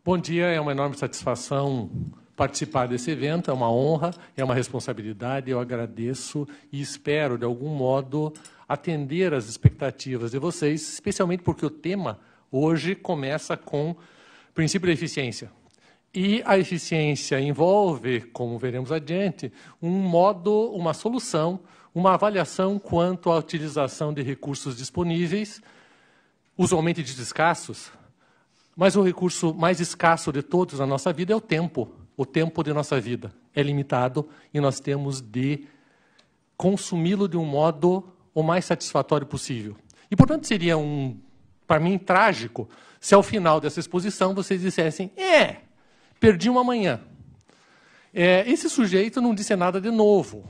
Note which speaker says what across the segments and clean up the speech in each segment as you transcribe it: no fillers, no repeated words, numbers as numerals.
Speaker 1: Bom dia, é uma enorme satisfação participar desse evento, é uma honra, é uma responsabilidade, eu agradeço e espero, de algum modo, atender às expectativas de vocês, especialmente porque o tema hoje começa com o princípio da eficiência. E a eficiência envolve, como veremos adiante, um modo, uma solução, uma avaliação quanto à utilização de recursos disponíveis, usualmente escassos, mas o recurso mais escasso de todos na nossa vida é o tempo. O tempo de nossa vida é limitado e nós temos de consumi-lo de um modo o mais satisfatório possível. E, portanto, seria, para mim, trágico se, ao final dessa exposição, vocês dissessem perdi uma manhã. Esse sujeito não disse nada de novo.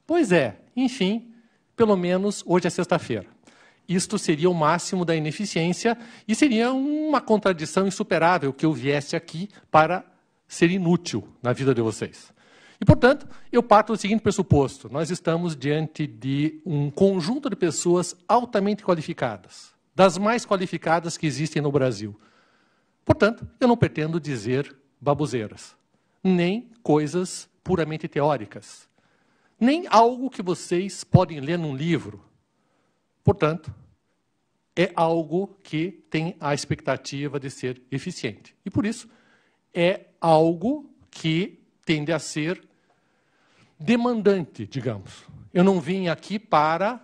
Speaker 1: Pois é, enfim, pelo menos hoje é sexta-feira. Isto seria o máximo da ineficiência e seria uma contradição insuperável que eu viesse aqui para ser inútil na vida de vocês. E, portanto, eu parto do seguinte pressuposto. Nós estamos diante de um conjunto de pessoas altamente qualificadas, das mais qualificadas que existem no Brasil. Portanto, eu não pretendo dizer baboseiras, nem coisas puramente teóricas, nem algo que vocês podem ler num livro. Portanto, é algo que tem a expectativa de ser eficiente. E, por isso, é algo que tende a ser demandante, digamos. Eu não vim aqui para,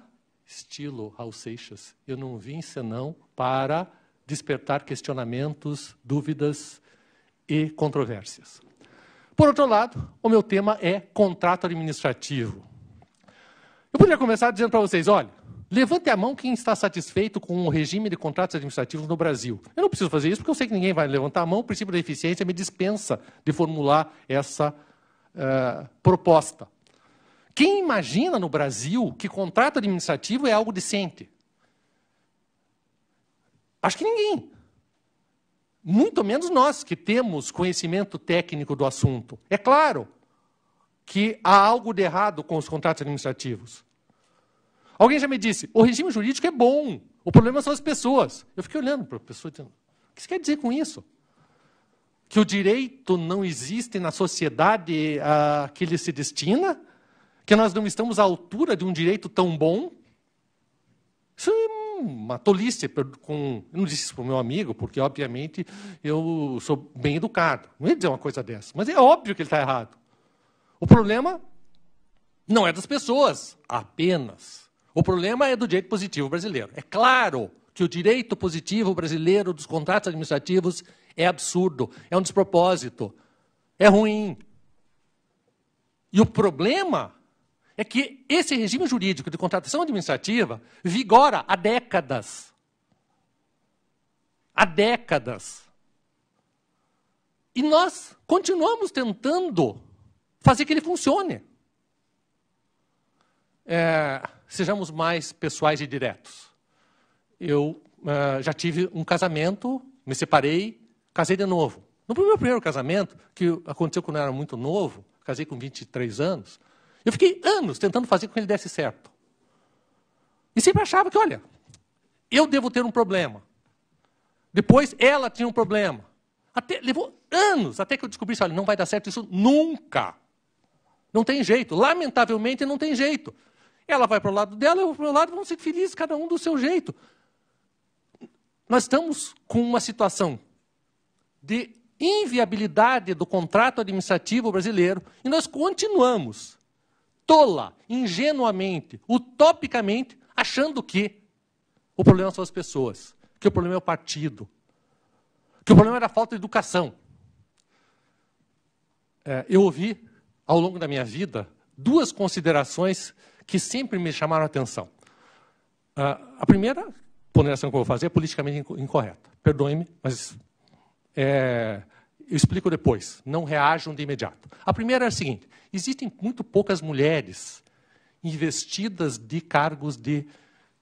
Speaker 1: estilo Raul Seixas, eu não vim senão para despertar questionamentos, dúvidas e controvérsias. Por outro lado, o meu tema é contrato administrativo. Eu poderia começar dizendo para vocês, olha, levante a mão quem está satisfeito com o regime de contratos administrativos no Brasil. Eu não preciso fazer isso porque eu sei que ninguém vai levantar a mão, o princípio da eficiência me dispensa de formular essa proposta. Quem imagina no Brasil que contrato administrativo é algo decente? Acho que ninguém. Muito menos nós, que temos conhecimento técnico do assunto. É claro que há algo de errado com os contratos administrativos. Alguém já me disse, o regime jurídico é bom, o problema são as pessoas. Eu fiquei olhando para a pessoa dizendo, o que você quer dizer com isso? Que o direito não existe na sociedade a que ele se destina? Que nós não estamos à altura de um direito tão bom? Isso é uma tolice. Eu não disse isso para o meu amigo, porque, obviamente, eu sou bem educado. Não ia dizer uma coisa dessa, mas é óbvio que ele está errado. O problema não é das pessoas, apenas. O problema é do direito positivo brasileiro. É claro que o direito positivo brasileiro dos contratos administrativos é absurdo, é um despropósito, é ruim. E o problema é que esse regime jurídico de contratação administrativa vigora há décadas. Há décadas. E nós continuamos tentando fazer que ele funcione. Sejamos mais pessoais e diretos. Eu já tive um casamento, me separei, casei de novo. No meu primeiro casamento, que aconteceu quando eu era muito novo, casei com 23 anos, eu fiquei anos tentando fazer com que ele desse certo. E sempre achava que, olha, eu devo ter um problema. Depois, ela tinha um problema. Levou anos até que eu descobrisse, olha, não vai dar certo isso nunca. Não tem jeito. Lamentavelmente, não tem jeito. Ela vai para o lado dela, eu vou para o meu lado, vamos ser felizes, cada um do seu jeito. Nós estamos com uma situação de inviabilidade do contrato administrativo brasileiro e nós continuamos, tola, ingenuamente, utopicamente, achando que o problema são as pessoas, que o problema é o partido, que o problema era a falta de educação. Eu ouvi, ao longo da minha vida, duas considerações que sempre me chamaram a atenção. A primeira ponderação que eu vou fazer é politicamente incorreta. Perdoe-me, mas eu explico depois. Não reajam de imediato. A primeira é a seguinte. Existem muito poucas mulheres investidas de cargos de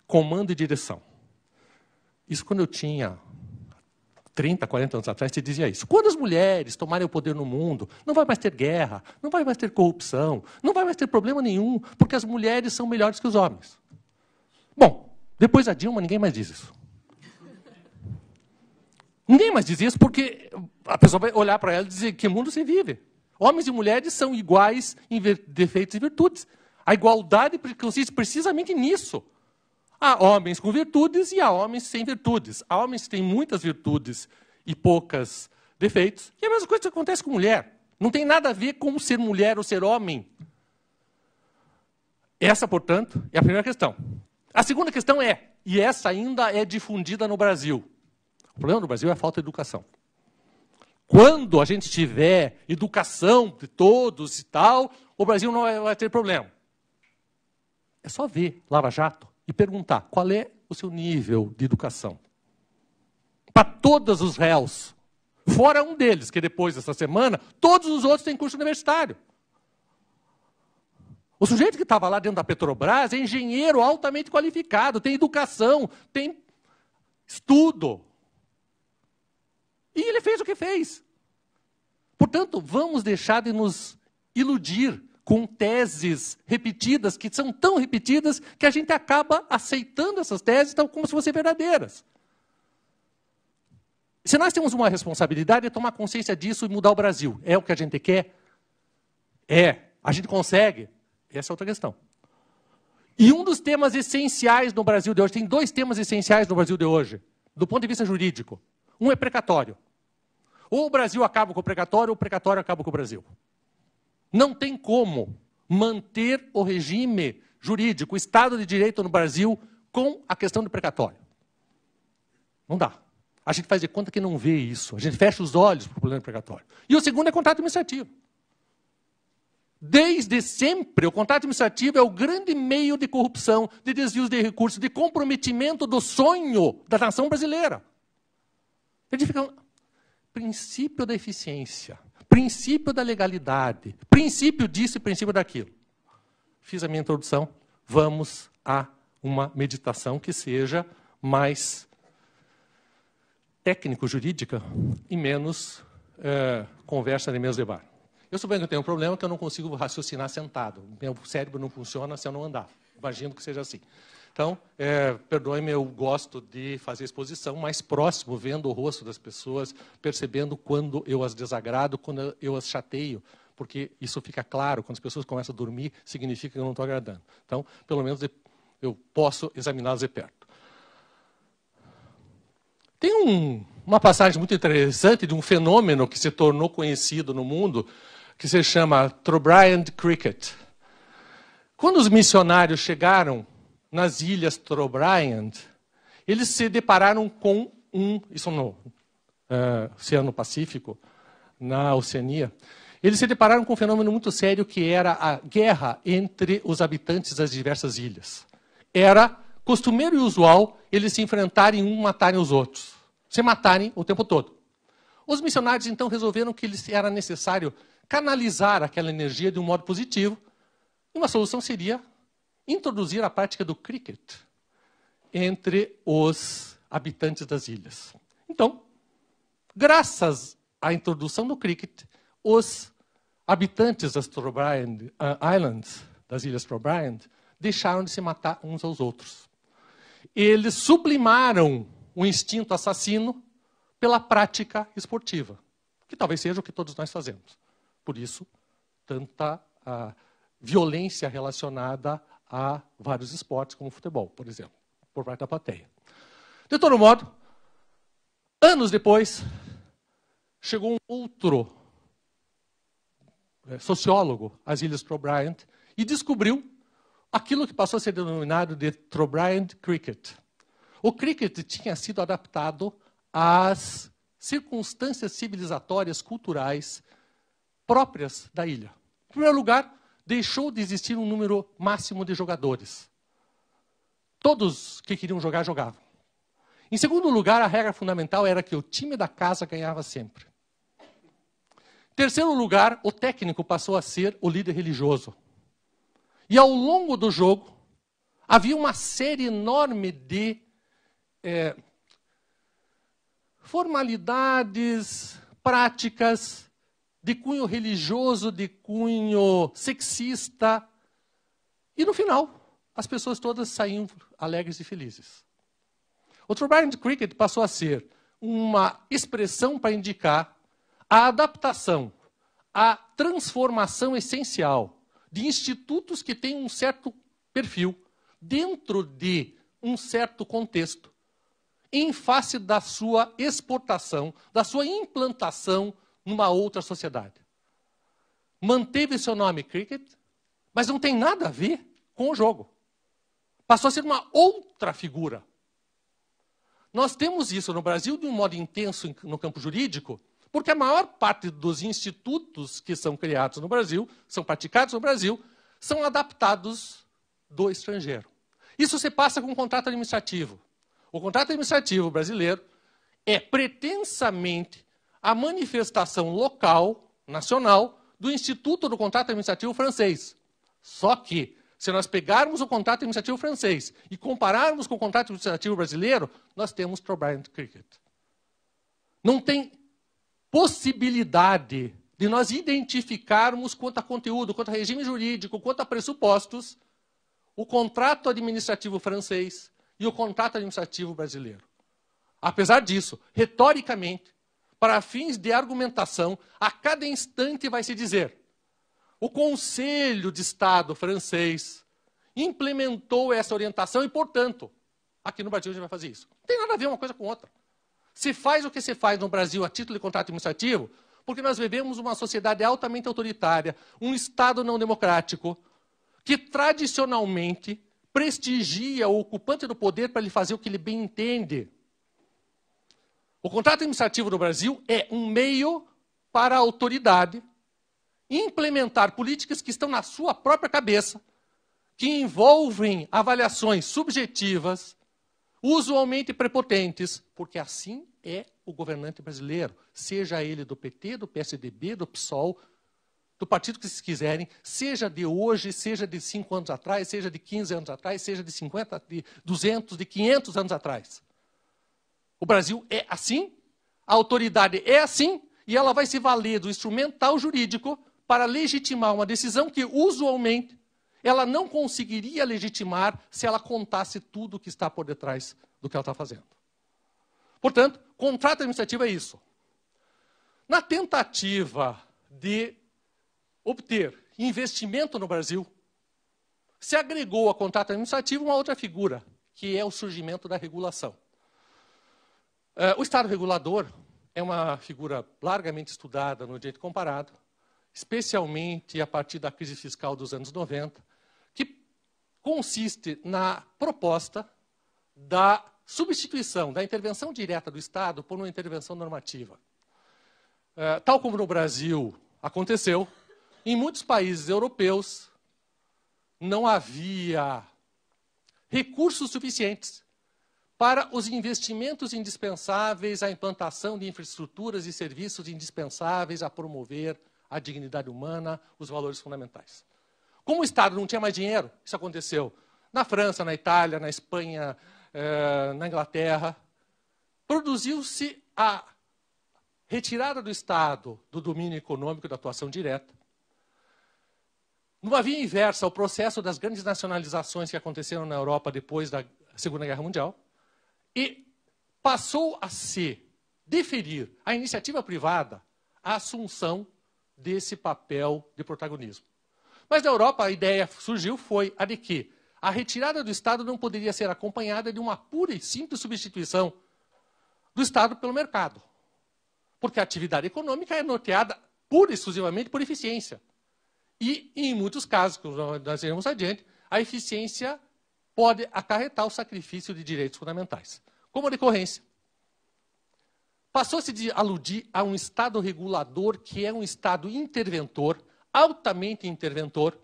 Speaker 1: comando e direção. Isso quando eu tinha 30, 40 anos atrás, se dizia isso. Quando as mulheres tomarem o poder no mundo, não vai mais ter guerra, não vai mais ter corrupção, não vai mais ter problema nenhum, porque as mulheres são melhores que os homens. Bom, depois da Dilma, ninguém mais diz isso. Ninguém mais diz isso porque a pessoa vai olhar para ela e dizer que mundo você vive. Homens e mulheres são iguais em defeitos e virtudes. A igualdade consiste precisamente nisso. Há homens com virtudes e há homens sem virtudes. Há homens que têm muitas virtudes e poucos defeitos. E a mesma coisa que acontece com mulher. Não tem nada a ver com ser mulher ou ser homem. Essa, portanto, é a primeira questão. A segunda questão é, e essa ainda é difundida no Brasil. O problema do Brasil é a falta de educação. Quando a gente tiver educação de todos e tal, o Brasil não vai ter problema. É só ver Lava Jato e perguntar qual é o seu nível de educação. Para todos os réus, fora um deles, que depois dessa semana, todos os outros têm curso universitário. O sujeito que estava lá dentro da Petrobras é engenheiro altamente qualificado, tem educação, tem estudo. E ele fez o que fez. Portanto, vamos deixar de nos iludir com teses repetidas, que são tão repetidas que a gente acaba aceitando essas teses como se fossem verdadeiras. Se nós temos uma responsabilidade, é tomar consciência disso e mudar o Brasil. É o que a gente quer? É. A gente consegue? Essa é outra questão. E um dos temas essenciais no Brasil de hoje, tem dois temas essenciais no Brasil de hoje, do ponto de vista jurídico. Um é precatório. Ou o Brasil acaba com o precatório, ou o precatório acaba com o Brasil. Não tem como manter o regime jurídico, o Estado de Direito no Brasil, com a questão do precatório. Não dá. A gente faz de conta que não vê isso. A gente fecha os olhos para o problema do precatório. E o segundo é contrato administrativo. Desde sempre, o contrato administrativo é o grande meio de corrupção, de desvios de recursos, de comprometimento do sonho da nação brasileira. Ele fica... Princípio da eficiência, princípio da legalidade, princípio disso e princípio daquilo. Fiz a minha introdução, vamos a uma meditação que seja mais técnico-jurídica e menos conversa de meus debates. Eu sou bem que eu tenho um problema que eu não consigo raciocinar sentado. Meu cérebro não funciona se eu não andar. Imagino que seja assim. Então, perdoe-me, eu gosto de fazer exposição mais próximo, vendo o rosto das pessoas, percebendo quando eu as desagrado, quando eu as chateio, porque isso fica claro, quando as pessoas começam a dormir, significa que eu não estou agradando. Então, pelo menos eu posso examiná-las de perto. Tem uma passagem muito interessante de um fenômeno que se tornou conhecido no mundo, que se chama Trobriand Cricket. Quando os missionários chegaram nas ilhas Trobriand, eles se depararam com isso no Oceano Pacífico, na Oceania, eles se depararam com um fenômeno muito sério que era a guerra entre os habitantes das diversas ilhas. Era costumeiro e usual eles se enfrentarem e matarem os outros, se matarem o tempo todo. Os missionários então resolveram que era necessário canalizar aquela energia de um modo positivo, e uma solução seria introduzir a prática do cricket entre os habitantes das ilhas. Então, graças à introdução do cricket, os habitantes das Trobriand Islands, das ilhas Trobriand, deixaram de se matar uns aos outros. Eles sublimaram o instinto assassino pela prática esportiva, que talvez seja o que todos nós fazemos. Por isso, tanta violência relacionada a vários esportes, como o futebol, por exemplo, por parte da plateia. De todo modo, anos depois, chegou um outro sociólogo às Ilhas Trobriand e descobriu aquilo que passou a ser denominado de Trobriand Cricket. O cricket tinha sido adaptado às circunstâncias civilizatórias, culturais, próprias da ilha. Em primeiro lugar, deixou de existir um número máximo de jogadores. Todos que queriam jogar, jogavam. Em segundo lugar, a regra fundamental era que o time da casa ganhava sempre. Em terceiro lugar, o técnico passou a ser o líder religioso. E ao longo do jogo, havia uma série enorme de formalidades, práticas, de cunho religioso, de cunho sexista. E no final, as pessoas todas saíam alegres e felizes. O Trobriand Cricket passou a ser uma expressão para indicar a adaptação, a transformação essencial de institutos que têm um certo perfil dentro de um certo contexto, em face da sua exportação, da sua implantação numa outra sociedade. Manteve seu nome cricket, mas não tem nada a ver com o jogo. Passou a ser uma outra figura. Nós temos isso no Brasil de um modo intenso no campo jurídico, porque a maior parte dos institutos que são criados no Brasil, são praticados no Brasil, são adaptados do estrangeiro. Isso se passa com o contrato administrativo. O contrato administrativo brasileiro é pretensamente a manifestação local, nacional, do Instituto do Contrato Administrativo francês. Só que, se nós pegarmos o contrato administrativo francês e compararmos com o contrato administrativo brasileiro, nós temos O'Brien Cricket. Não tem possibilidade de nós identificarmos quanto a conteúdo, quanto a regime jurídico, quanto a pressupostos, o contrato administrativo francês e o contrato administrativo brasileiro. Apesar disso, retoricamente, para fins de argumentação, a cada instante vai se dizer: o Conselho de Estado francês implementou essa orientação e, portanto, aqui no Brasil a gente vai fazer isso. Não tem nada a ver uma coisa com outra. Se faz o que se faz no Brasil a título de contrato administrativo, porque nós vivemos uma sociedade altamente autoritária, um Estado não democrático, que tradicionalmente prestigia o ocupante do poder para lhe fazer o que ele bem entende. O contrato administrativo no Brasil é um meio para a autoridade implementar políticas que estão na sua própria cabeça, que envolvem avaliações subjetivas, usualmente prepotentes, porque assim é o governante brasileiro, seja ele do PT, do PSDB, do PSOL, do partido que vocês quiserem, seja de hoje, seja de 5 anos atrás, seja de 15 anos atrás, seja de 50, de 200, de 500 anos atrás. O Brasil é assim, a autoridade é assim, e ela vai se valer do instrumental jurídico para legitimar uma decisão que, usualmente, ela não conseguiria legitimar se ela contasse tudo o que está por detrás do que ela está fazendo. Portanto, contrato administrativo é isso. Na tentativa de obter investimento no Brasil, se agregou a contrato administrativo uma outra figura, que é o surgimento da regulação. O Estado regulador é uma figura largamente estudada no direito comparado, especialmente a partir da crise fiscal dos anos 90, que consiste na proposta da substituição da intervenção direta do Estado por uma intervenção normativa. Tal como no Brasil aconteceu, em muitos países europeus não havia recursos suficientes para os investimentos indispensáveis à implantação de infraestruturas e serviços indispensáveis a promover a dignidade humana, os valores fundamentais. Como o Estado não tinha mais dinheiro, isso aconteceu na França, na Itália, na Espanha, na Inglaterra, produziu-se a retirada do Estado do domínio econômico da atuação direta. Numa via inversa ao processo das grandes nacionalizações que aconteceram na Europa depois da Segunda Guerra Mundial, e passou a se deferir à iniciativa privada a assunção desse papel de protagonismo. Mas na Europa a ideia surgiu foi a de que a retirada do Estado não poderia ser acompanhada de uma pura e simples substituição do Estado pelo mercado. Porque a atividade econômica é norteada pura e exclusivamente por eficiência. E, em muitos casos, como nós iremos adiante, a eficiência pode acarretar o sacrifício de direitos fundamentais. Como decorrência, passou-se de aludir a um Estado regulador que é um Estado interventor, altamente interventor,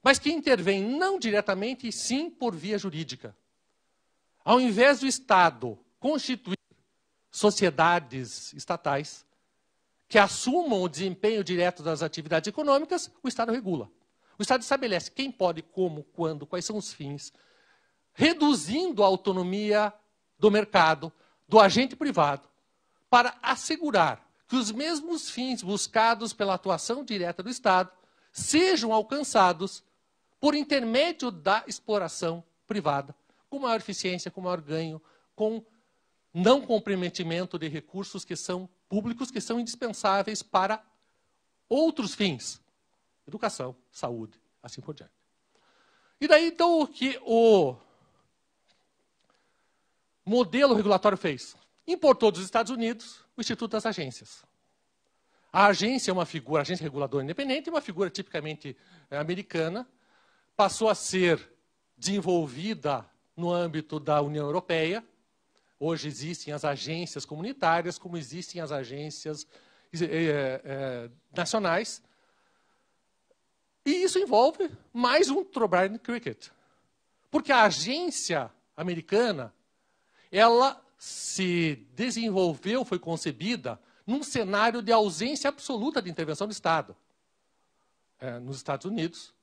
Speaker 1: mas que intervém não diretamente e sim por via jurídica. Ao invés do Estado constituir sociedades estatais que assumam o desempenho direto das atividades econômicas, o Estado regula. O Estado estabelece quem pode, como, quando, quais são os fins, reduzindo a autonomia do mercado, do agente privado, para assegurar que os mesmos fins buscados pela atuação direta do Estado sejam alcançados por intermédio da exploração privada, com maior eficiência, com maior ganho, com não comprometimento de recursos que são públicos, que são indispensáveis para outros fins. Educação, saúde, assim por diante. E daí, então, o que o modelo regulatório fez? Importou dos Estados Unidos o Instituto das Agências. A agência é uma figura, a agência reguladora independente, uma figura tipicamente americana, passou a ser desenvolvida no âmbito da União Europeia. Hoje existem as agências comunitárias, como existem as agências nacionais. E isso envolve mais um Thorbjörn Cricket. Porque a agência americana, ela se desenvolveu, foi concebida num cenário de ausência absoluta de intervenção do Estado. Nos Estados Unidos,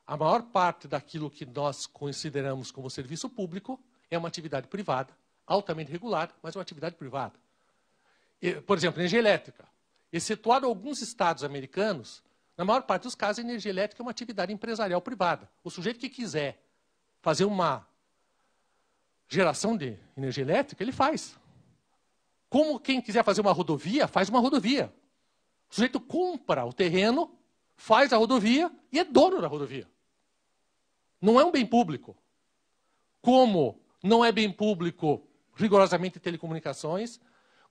Speaker 1: a maior parte daquilo que nós consideramos como serviço público é uma atividade privada, altamente regulada, mas uma atividade privada. Por exemplo, energia elétrica. Excetuado alguns estados americanos, na maior parte dos casos, a energia elétrica é uma atividade empresarial privada. O sujeito que quiser fazer uma geração de energia elétrica, ele faz. Como quem quiser fazer uma rodovia, faz uma rodovia. O sujeito compra o terreno, faz a rodovia e é dono da rodovia. Não é um bem público. Como não é bem público rigorosamente telecomunicações,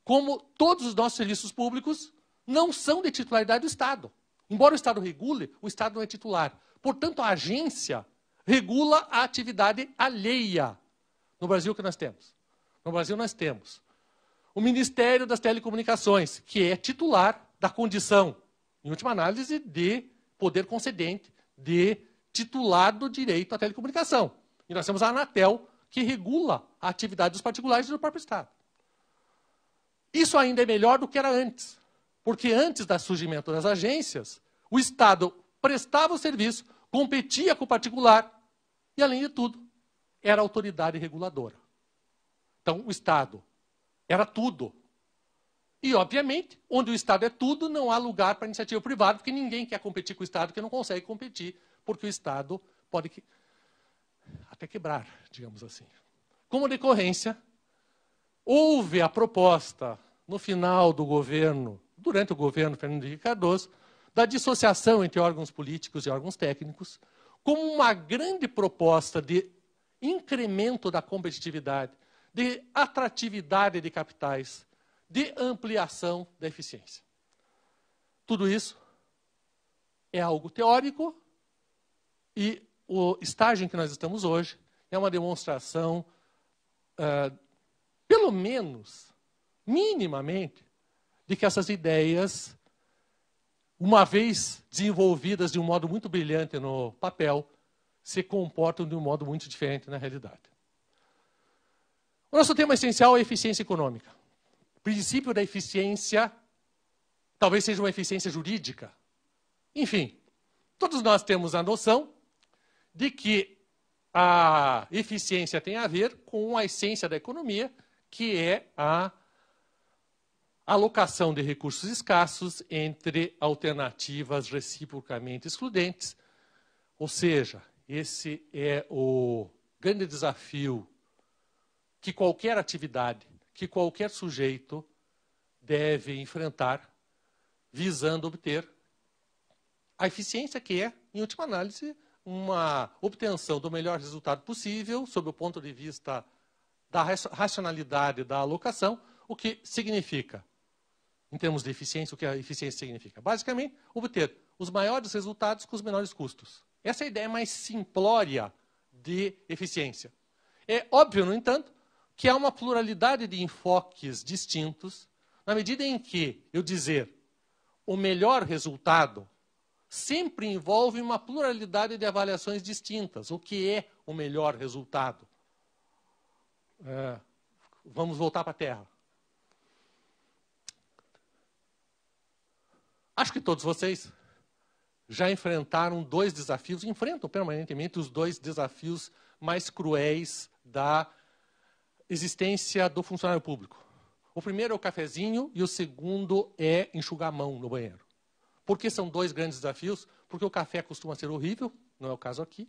Speaker 1: como todos os nossos serviços públicos não são de titularidade do Estado. Embora o Estado regule, o Estado não é titular. Portanto, a agência regula a atividade alheia. No Brasil, o que nós temos? No Brasil, nós temos o Ministério das Telecomunicações, que é titular da condição, em última análise, de poder concedente, de titular do direito à telecomunicação. E nós temos a Anatel, que regula a atividade dos particulares e do próprio Estado. Isso ainda é melhor do que era antes. Porque antes do surgimento das agências, o Estado prestava o serviço, competia com o particular e, além de tudo, era a autoridade reguladora. Então, o Estado era tudo. E, obviamente, onde o Estado é tudo, não há lugar para iniciativa privada, porque ninguém quer competir com o Estado, porque não consegue competir, porque o Estado pode até quebrar, digamos assim. Como decorrência, houve a proposta, no final do governo, durante o governo Fernando Henrique Cardoso, da dissociação entre órgãos políticos e órgãos técnicos, como uma grande proposta de incremento da competitividade, de atratividade de capitais, de ampliação da eficiência. Tudo isso é algo teórico e o estágio em que nós estamos hoje é uma demonstração, pelo menos, minimamente, de que essas ideias, uma vez desenvolvidas de um modo muito brilhante no papel, se comportam de um modo muito diferente na realidade. O nosso tema essencial é a eficiência econômica. O princípio da eficiência talvez seja uma eficiência jurídica. Enfim, todos nós temos a noção de que a eficiência tem a ver com a essência da economia, que é a alocação de recursos escassos entre alternativas reciprocamente excludentes. Ou seja, esse é o grande desafio que qualquer atividade, que qualquer sujeito deve enfrentar, visando obter a eficiência, que é, em última análise, uma obtenção do melhor resultado possível, sob o ponto de vista da racionalidade da alocação, o que significa, em termos de eficiência, o que a eficiência significa? Basicamente, obter os maiores resultados com os menores custos. Essa é a ideia mais simplória de eficiência. É óbvio, no entanto, que há uma pluralidade de enfoques distintos, na medida em que eu dizer o melhor resultado sempre envolve uma pluralidade de avaliações distintas. O que é o melhor resultado? Vamos voltar para a Terra. Acho que todos vocês já enfrentaram dois desafios, enfrentam permanentemente os dois desafios mais cruéis da existência do funcionário público. O primeiro é o cafezinho e o segundo é enxugar a mão no banheiro. Por que são dois grandes desafios? Porque o café costuma ser horrível, não é o caso aqui,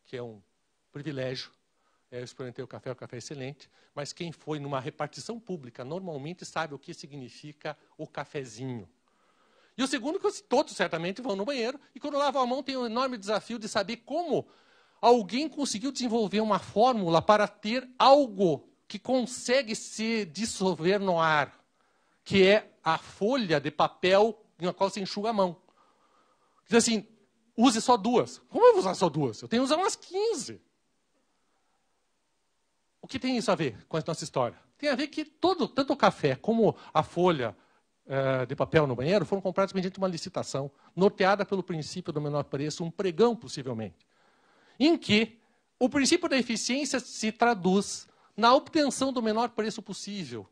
Speaker 1: que é um privilégio Eu experimentei o café é excelente, mas quem foi numa repartição pública normalmente sabe o que significa o cafezinho. E o segundo, que todos certamente vão no banheiro, e quando lavam a mão tem um enorme desafio de saber como alguém conseguiu desenvolver uma fórmula para ter algo que consegue se dissolver no ar, que é a folha de papel na qual se enxuga a mão. Diz assim, use só 2. Como eu vou usar só 2? Eu tenho que usar umas 15. O que tem isso a ver com a nossa história? Tem a ver que tanto o café como a folha de papel no banheiro foram comprados mediante uma licitação, norteada pelo princípio do menor preço, um pregão, possivelmente, em que o princípio da eficiência se traduz na obtenção do menor preço possível.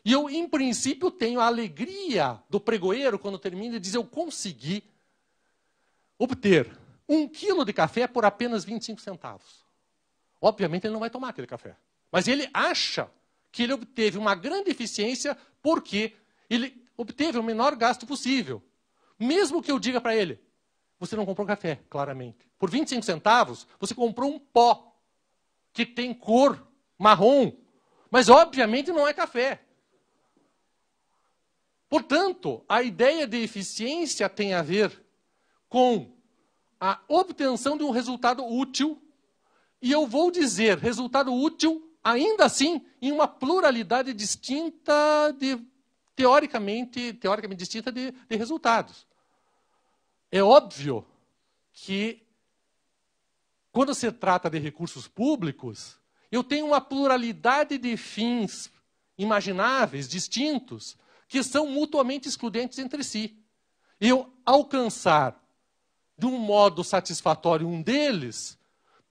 Speaker 1: E eu, em princípio, tenho a alegria do pregoeiro, quando termina, de dizer, eu consegui obter 1 quilo de café por apenas 25 centavos. Obviamente, ele não vai tomar aquele café. Mas ele acha que ele obteve uma grande eficiência porque ele obteve o menor gasto possível. Mesmo que eu diga para ele, você não comprou café, claramente. Por 25 centavos, você comprou um pó que tem cor marrom. Mas, obviamente, não é café. Portanto, a ideia de eficiência tem a ver com a obtenção de um resultado útil. E eu vou dizer resultado útil, ainda assim, em uma pluralidade distinta, teoricamente distinta de resultados. É óbvio que, quando se trata de recursos públicos, eu tenho uma pluralidade de fins imagináveis, distintos, que são mutuamente excludentes entre si. Eu alcançar, de um modo satisfatório, um deles,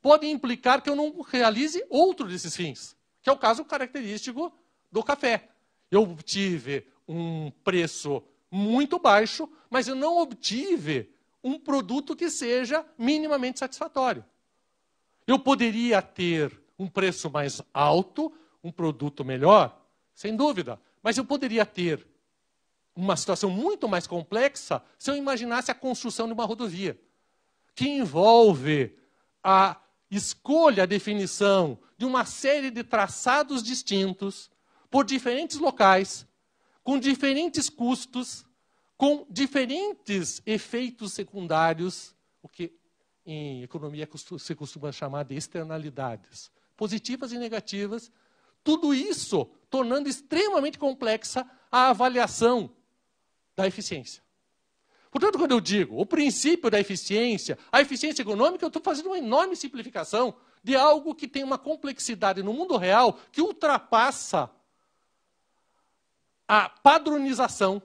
Speaker 1: pode implicar que eu não realize outro desses fins, que é o caso característico do café. Eu obtive um preço muito baixo, mas eu não obtive um produto que seja minimamente satisfatório. Eu poderia ter um preço mais alto, um produto melhor, sem dúvida, mas eu poderia ter uma situação muito mais complexa se eu imaginasse a construção de uma rodovia, que envolve a escolha, a definição de uma série de traçados distintos, por diferentes locais, com diferentes custos, com diferentes efeitos secundários, o que em economia se costuma chamar de externalidades, positivas e negativas, tudo isso tornando extremamente complexa a avaliação da eficiência. Portanto, quando eu digo o princípio da eficiência, a eficiência econômica, eu estou fazendo uma enorme simplificação de algo que tem uma complexidade no mundo real que ultrapassa a padronização.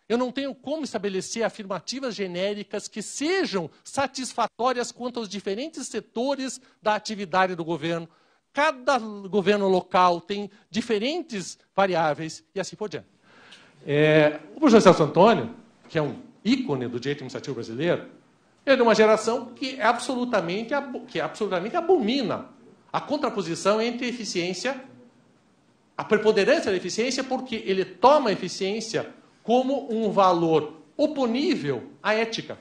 Speaker 1: Eu não tenho como estabelecer afirmativas genéricas que sejam satisfatórias quanto aos diferentes setores da atividade do governo. Cada governo local tem diferentes variáveis e assim por diante. O professor Celso Antônio, que é um ícone do direito administrativo brasileiro, ele é de uma geração que absolutamente abomina a contraposição entre eficiência, a preponderância da eficiência, porque ele toma a eficiência como um valor oponível à ética.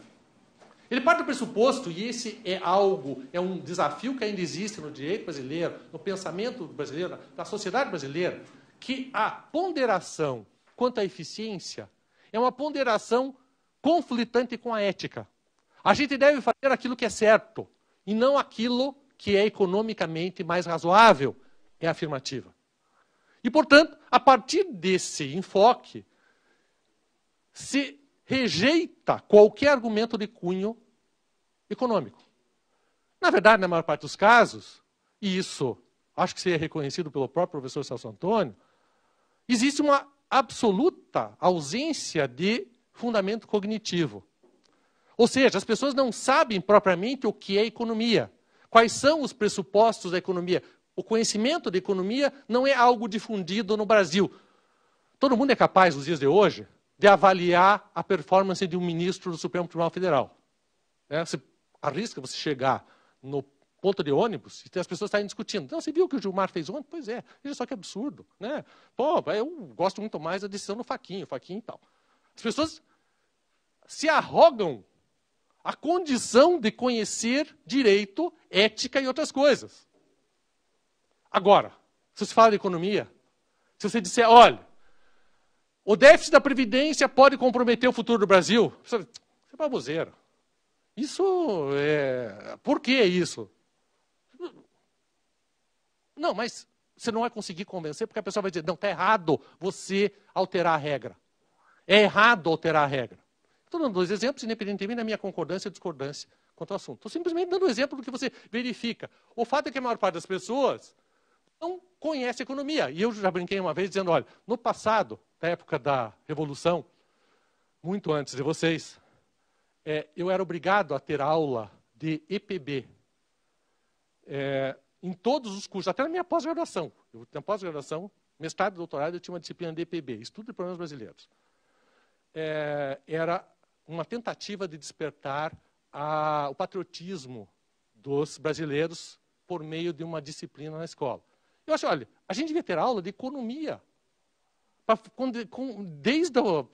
Speaker 1: Ele parte do pressuposto, e esse é um desafio que ainda existe no direito brasileiro, no pensamento brasileiro, na sociedade brasileira, que a ponderação quanto à eficiência é uma ponderação conflitante com a ética. A gente deve fazer aquilo que é certo, e não aquilo que é economicamente mais razoável, é afirmativa. E, portanto, a partir desse enfoque, se rejeita qualquer argumento de cunho econômico. Na verdade, na maior parte dos casos, e isso acho que seria reconhecido pelo próprio professor Celso Antônio, existe uma absoluta ausência de fundamento cognitivo. Ou seja, as pessoas não sabem propriamente o que é economia, quais são os pressupostos da economia. O conhecimento da economia não é algo difundido no Brasil. Todo mundo é capaz, nos dias de hoje, de avaliar a performance de um ministro do Supremo Tribunal Federal. Você arrisca você chegar no ponto de ônibus e as pessoas estarem discutindo. Então, você viu o que o Gilmar fez ontem? Pois é, veja só que absurdo. Né? Pô, eu gosto muito mais da decisão do Fachin e tal. As pessoas se arrogam a condição de conhecer direito, ética e outras coisas. Agora, se você fala de economia, se você disser, olha, o déficit da Previdência pode comprometer o futuro do Brasil, você é baboseiro. Isso é... Por que isso? Não, mas você não vai conseguir convencer, porque a pessoa vai dizer, não, está errado você alterar a regra. É errado alterar a regra. Estou dando 2 exemplos, independentemente da minha concordância ou discordância quanto ao assunto. Estou simplesmente dando um exemplo do que você verifica. O fato é que a maior parte das pessoas não conhece economia. E eu já brinquei uma vez dizendo, olha, no passado, na época da Revolução, muito antes de vocês, eu era obrigado a ter aula de EPB. Em todos os cursos, até na minha pós-graduação. Eu tinha pós-graduação, mestrado e doutorado, eu tinha uma disciplina de EPB, Estudo de Problemas Brasileiros. Era uma tentativa de despertar o patriotismo dos brasileiros por meio de uma disciplina na escola. Eu acho, olha, a gente devia ter aula de economia, desde o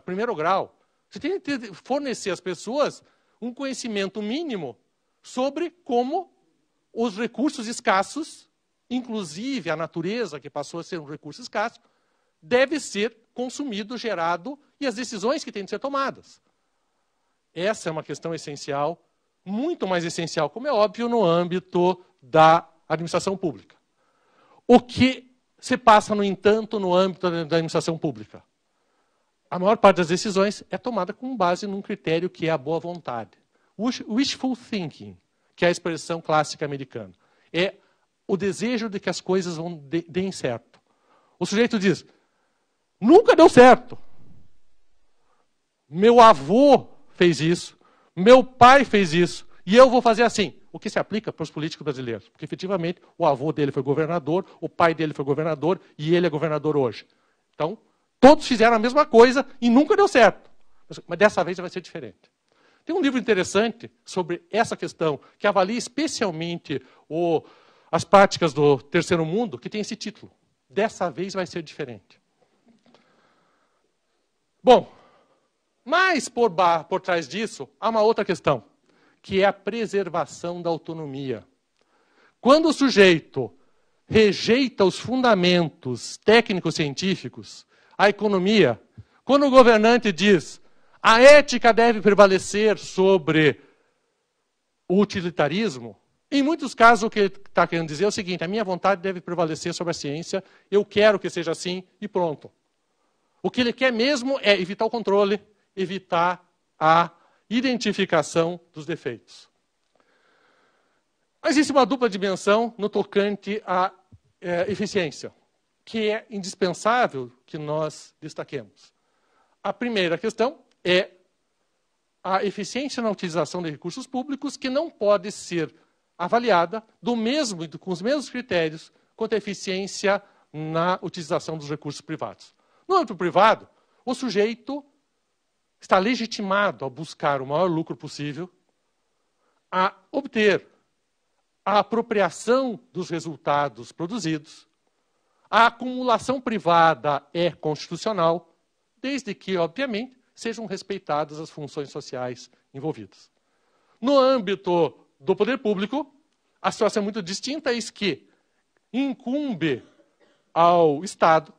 Speaker 1: primeiro grau. Você tem que fornecer às pessoas um conhecimento mínimo sobre como os recursos escassos, inclusive a natureza, que passou a ser um recurso escasso, deve ser consumido, gerado, e as decisões que têm de ser tomadas. Essa é uma questão essencial, muito mais essencial, como é óbvio, no âmbito da administração pública. O que se passa, no entanto, no âmbito da administração pública? A maior parte das decisões é tomada com base num critério que é a boa vontade. Wishful thinking, que é a expressão clássica americana. É o desejo de que as coisas deem certo. O sujeito diz, nunca deu certo. Meu avô fez isso, meu pai fez isso, e eu vou fazer assim. O que se aplica para os políticos brasileiros? Porque, efetivamente, o avô dele foi governador, o pai dele foi governador, e ele é governador hoje. Então, todos fizeram a mesma coisa e nunca deu certo. Mas dessa vez vai ser diferente. Tem um livro interessante sobre essa questão, que avalia especialmente as práticas do terceiro mundo, que tem esse título. Dessa vez vai ser diferente. Bom, mas por trás disso, há uma outra questão, que é a preservação da autonomia. Quando o sujeito rejeita os fundamentos técnicos científicos, a economia, quando o governante diz a ética deve prevalecer sobre o utilitarismo, em muitos casos o que ele está querendo dizer é o seguinte, a minha vontade deve prevalecer sobre a ciência, eu quero que seja assim e pronto. O que ele quer mesmo é evitar o controle, evitar a identificação dos defeitos. Mas existe uma dupla dimensão no tocante à eficiência, que é indispensável que nós destaquemos. A primeira questão é a eficiência na utilização de recursos públicos, que não pode ser avaliada com os mesmos critérios quanto a eficiência na utilização dos recursos privados. No âmbito privado, o sujeito está legitimado a buscar o maior lucro possível, a obter a apropriação dos resultados produzidos. A acumulação privada é constitucional, desde que, obviamente, sejam respeitadas as funções sociais envolvidas. No âmbito do poder público, a situação é muito distinta, eis que incumbe ao Estado,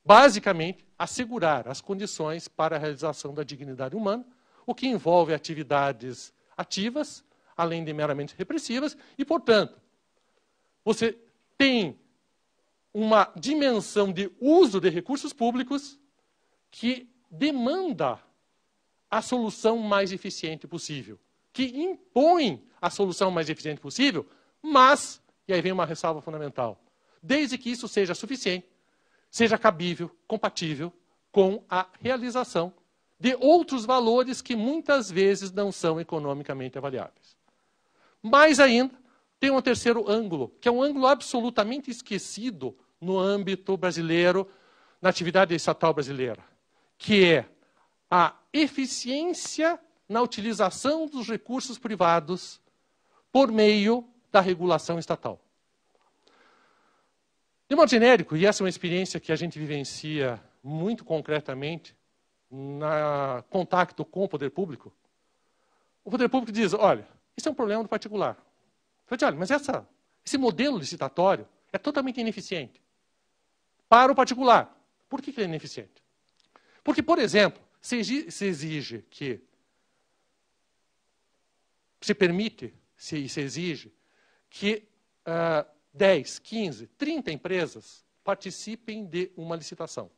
Speaker 1: basicamente, assegurar as condições para a realização da dignidade humana, o que envolve atividades ativas, além de meramente repressivas, e, portanto, você tem uma dimensão de uso de recursos públicos que demanda a solução mais eficiente possível, que impõe a solução mais eficiente possível, mas, e aí vem uma ressalva fundamental, desde que isso seja suficiente, seja cabível, compatível com a realização de outros valores que muitas vezes não são economicamente avaliáveis. Mais ainda, tem um terceiro ângulo, que é um ângulo absolutamente esquecido no âmbito brasileiro, na atividade estatal brasileira, que é a eficiência na utilização dos recursos privados por meio da regulação estatal. De modo genérico, e essa é uma experiência que a gente vivencia muito concretamente no contato com o poder público, o poder público diz, olha, isso é um problema do particular. Eu digo, olha, mas Esse modelo licitatório é totalmente ineficiente para o particular. Por que ele é ineficiente? Porque, por exemplo, se exige que, se permite, se exige que 10, 15, 30 empresas participem de uma licitação.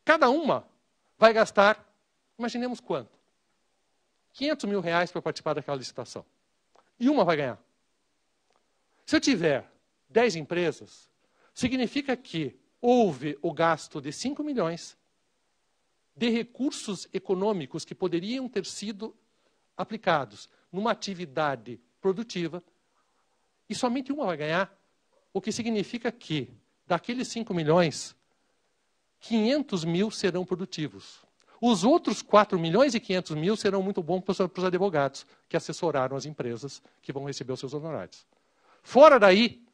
Speaker 1: Cada uma vai gastar, imaginemos quanto? R$500 mil para participar daquela licitação. E uma vai ganhar. Se eu tiver 10 empresas, significa que houve o gasto de 5 milhões de recursos econômicos que poderiam ter sido aplicados numa atividade produtiva e somente uma vai ganhar, o que significa que, daqueles 5 milhões, 500 mil serão produtivos. Os outros 4 milhões e 500 mil serão muito bons para os advogados que assessoraram as empresas que vão receber os seus honorários. Fora daí,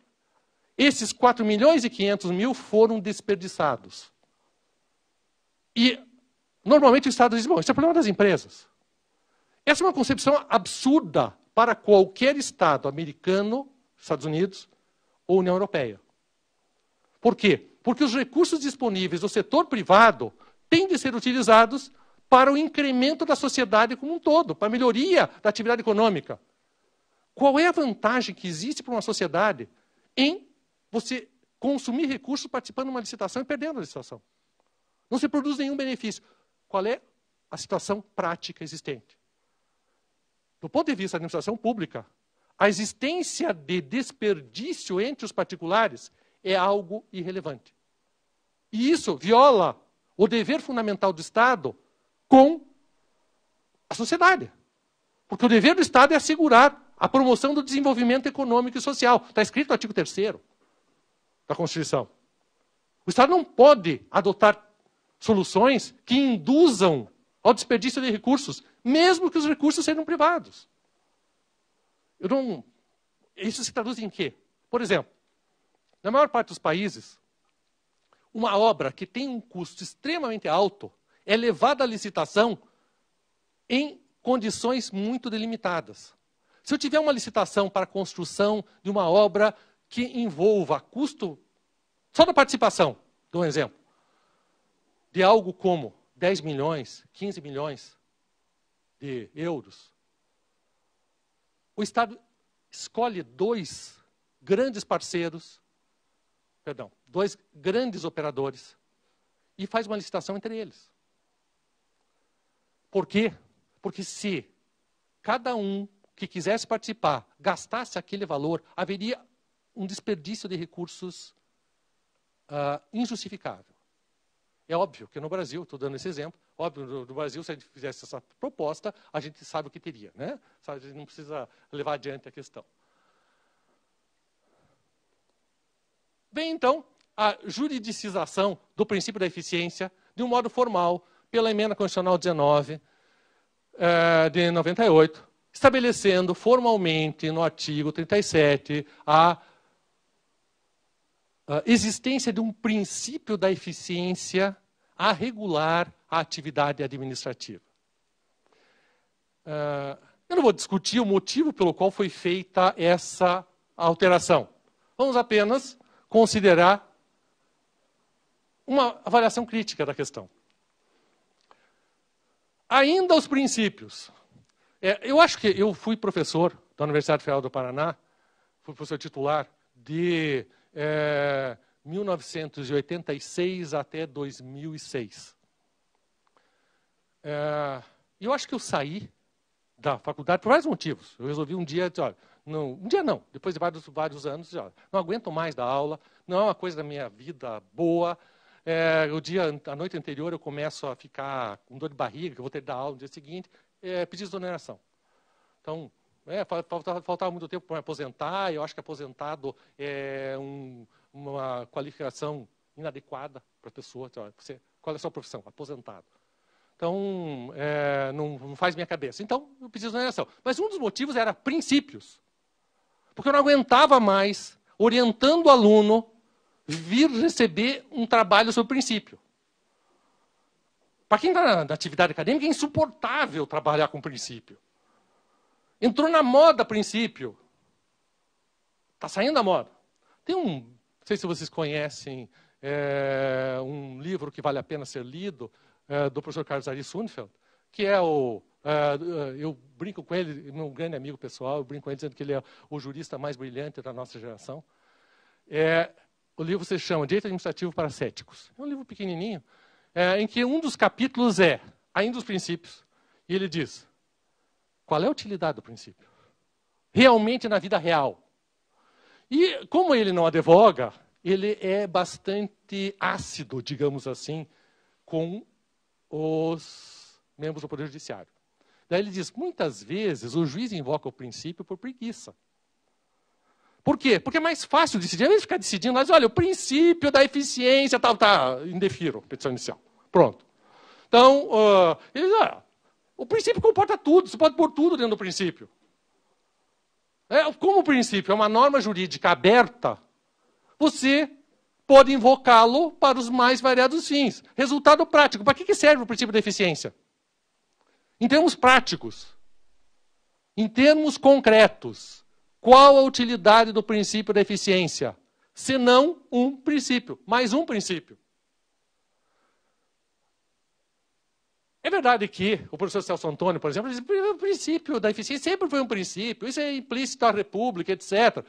Speaker 1: esses 4 milhões e 500 mil foram desperdiçados. E, normalmente, o Estado diz, bom, isso é problema das empresas. Essa é uma concepção absurda para qualquer Estado americano, Estados Unidos ou União Europeia. Por quê? Porque os recursos disponíveis do setor privado têm de ser utilizados para o incremento da sociedade como um todo, para a melhoria da atividade econômica. Qual é a vantagem que existe para uma sociedade em você consumir recursos participando de uma licitação e perdendo a licitação? Não se produz nenhum benefício. Qual é a situação prática existente? Do ponto de vista da administração pública, a existência de desperdício entre os particulares é algo irrelevante. E isso viola o dever fundamental do Estado com a sociedade. Porque o dever do Estado é assegurar a promoção do desenvolvimento econômico e social. Está escrito no artigo 3º da Constituição. O Estado não pode adotar soluções que induzam ao desperdício de recursos, mesmo que os recursos sejam privados. Isso se traduz em quê? Por exemplo, na maior parte dos países, uma obra que tem um custo extremamente alto é levada à licitação em condições muito delimitadas. Se eu tiver uma licitação para a construção de uma obra que envolva custo, só da participação, dou um exemplo, de algo como 10 milhões, 15 milhões de euros, o Estado escolhe dois grandes operadores e faz uma licitação entre eles. Por quê? Porque se cada um que quisesse participar gastasse aquele valor, haveria um desperdício de recursos injustificável. É óbvio que no Brasil, estou dando esse exemplo, óbvio, no Brasil, se a gente fizesse essa proposta, a gente sabe o que teria, né? A gente não precisa levar adiante a questão. Vem, então, a juridicização do princípio da eficiência de um modo formal pela Emenda Constitucional 19 de 98, estabelecendo formalmente no artigo 37 a existência de um princípio da eficiência a regular a atividade administrativa. Eu não vou discutir o motivo pelo qual foi feita essa alteração. Vamos apenas considerar uma avaliação crítica da questão. Ainda os princípios. Eu acho que eu fui professor da Universidade Federal do Paraná, fui professor titular de 1986 até 2006. Eu acho que eu saí da faculdade por vários motivos. Eu resolvi um dia, olha, depois de vários anos, olha, não aguento mais dar aula, não é uma coisa da minha vida boa. A noite anterior eu começo a ficar com dor de barriga, que eu vou ter que dar aula no dia seguinte, pedi exoneração. Então, faltava muito tempo para me aposentar, eu acho que aposentado é uma qualificação inadequada para a pessoa. Qual é a sua profissão? Aposentado. Então, não faz minha cabeça. Então, eu pedi exoneração. Mas um dos motivos era princípios. Porque eu não aguentava mais, orientando o aluno, vir receber um trabalho sobre princípio. Para quem está na atividade acadêmica, é insuportável trabalhar com princípio. Entrou na moda princípio. Está saindo da moda. Tem não sei se vocês conhecem, um livro que vale a pena ser lido, do professor Carlos Ari Sundfeld, que é eu brinco com ele, meu grande amigo pessoal, eu brinco com ele dizendo que ele é o jurista mais brilhante da nossa geração. O livro se chama Direito Administrativo para Céticos. É um livro pequenininho, em que um dos capítulos é ainda os princípios. E ele diz, qual é a utilidade do princípio? Realmente na vida real. E como ele não advoga, ele é bastante ácido, digamos assim, com os membros do Poder Judiciário. Daí ele diz, muitas vezes o juiz invoca o princípio por preguiça. Por quê? Porque é mais fácil decidir. Ao invés de ficar decidindo, mas olha, o princípio da eficiência, tal, tá, indefiro, petição inicial. Pronto. Então, ele diz, o princípio comporta tudo, você pode pôr tudo dentro do princípio. Como o princípio é uma norma jurídica aberta, você pode invocá-lo para os mais variados fins. Resultado prático. Para que serve o princípio da eficiência? Em termos práticos, em termos concretos, qual a utilidade do princípio da eficiência? Senão um princípio, mais um princípio. É verdade que o professor Celso Antônio, por exemplo, diz que o princípio da eficiência sempre foi um princípio, isso é implícito à República, etc.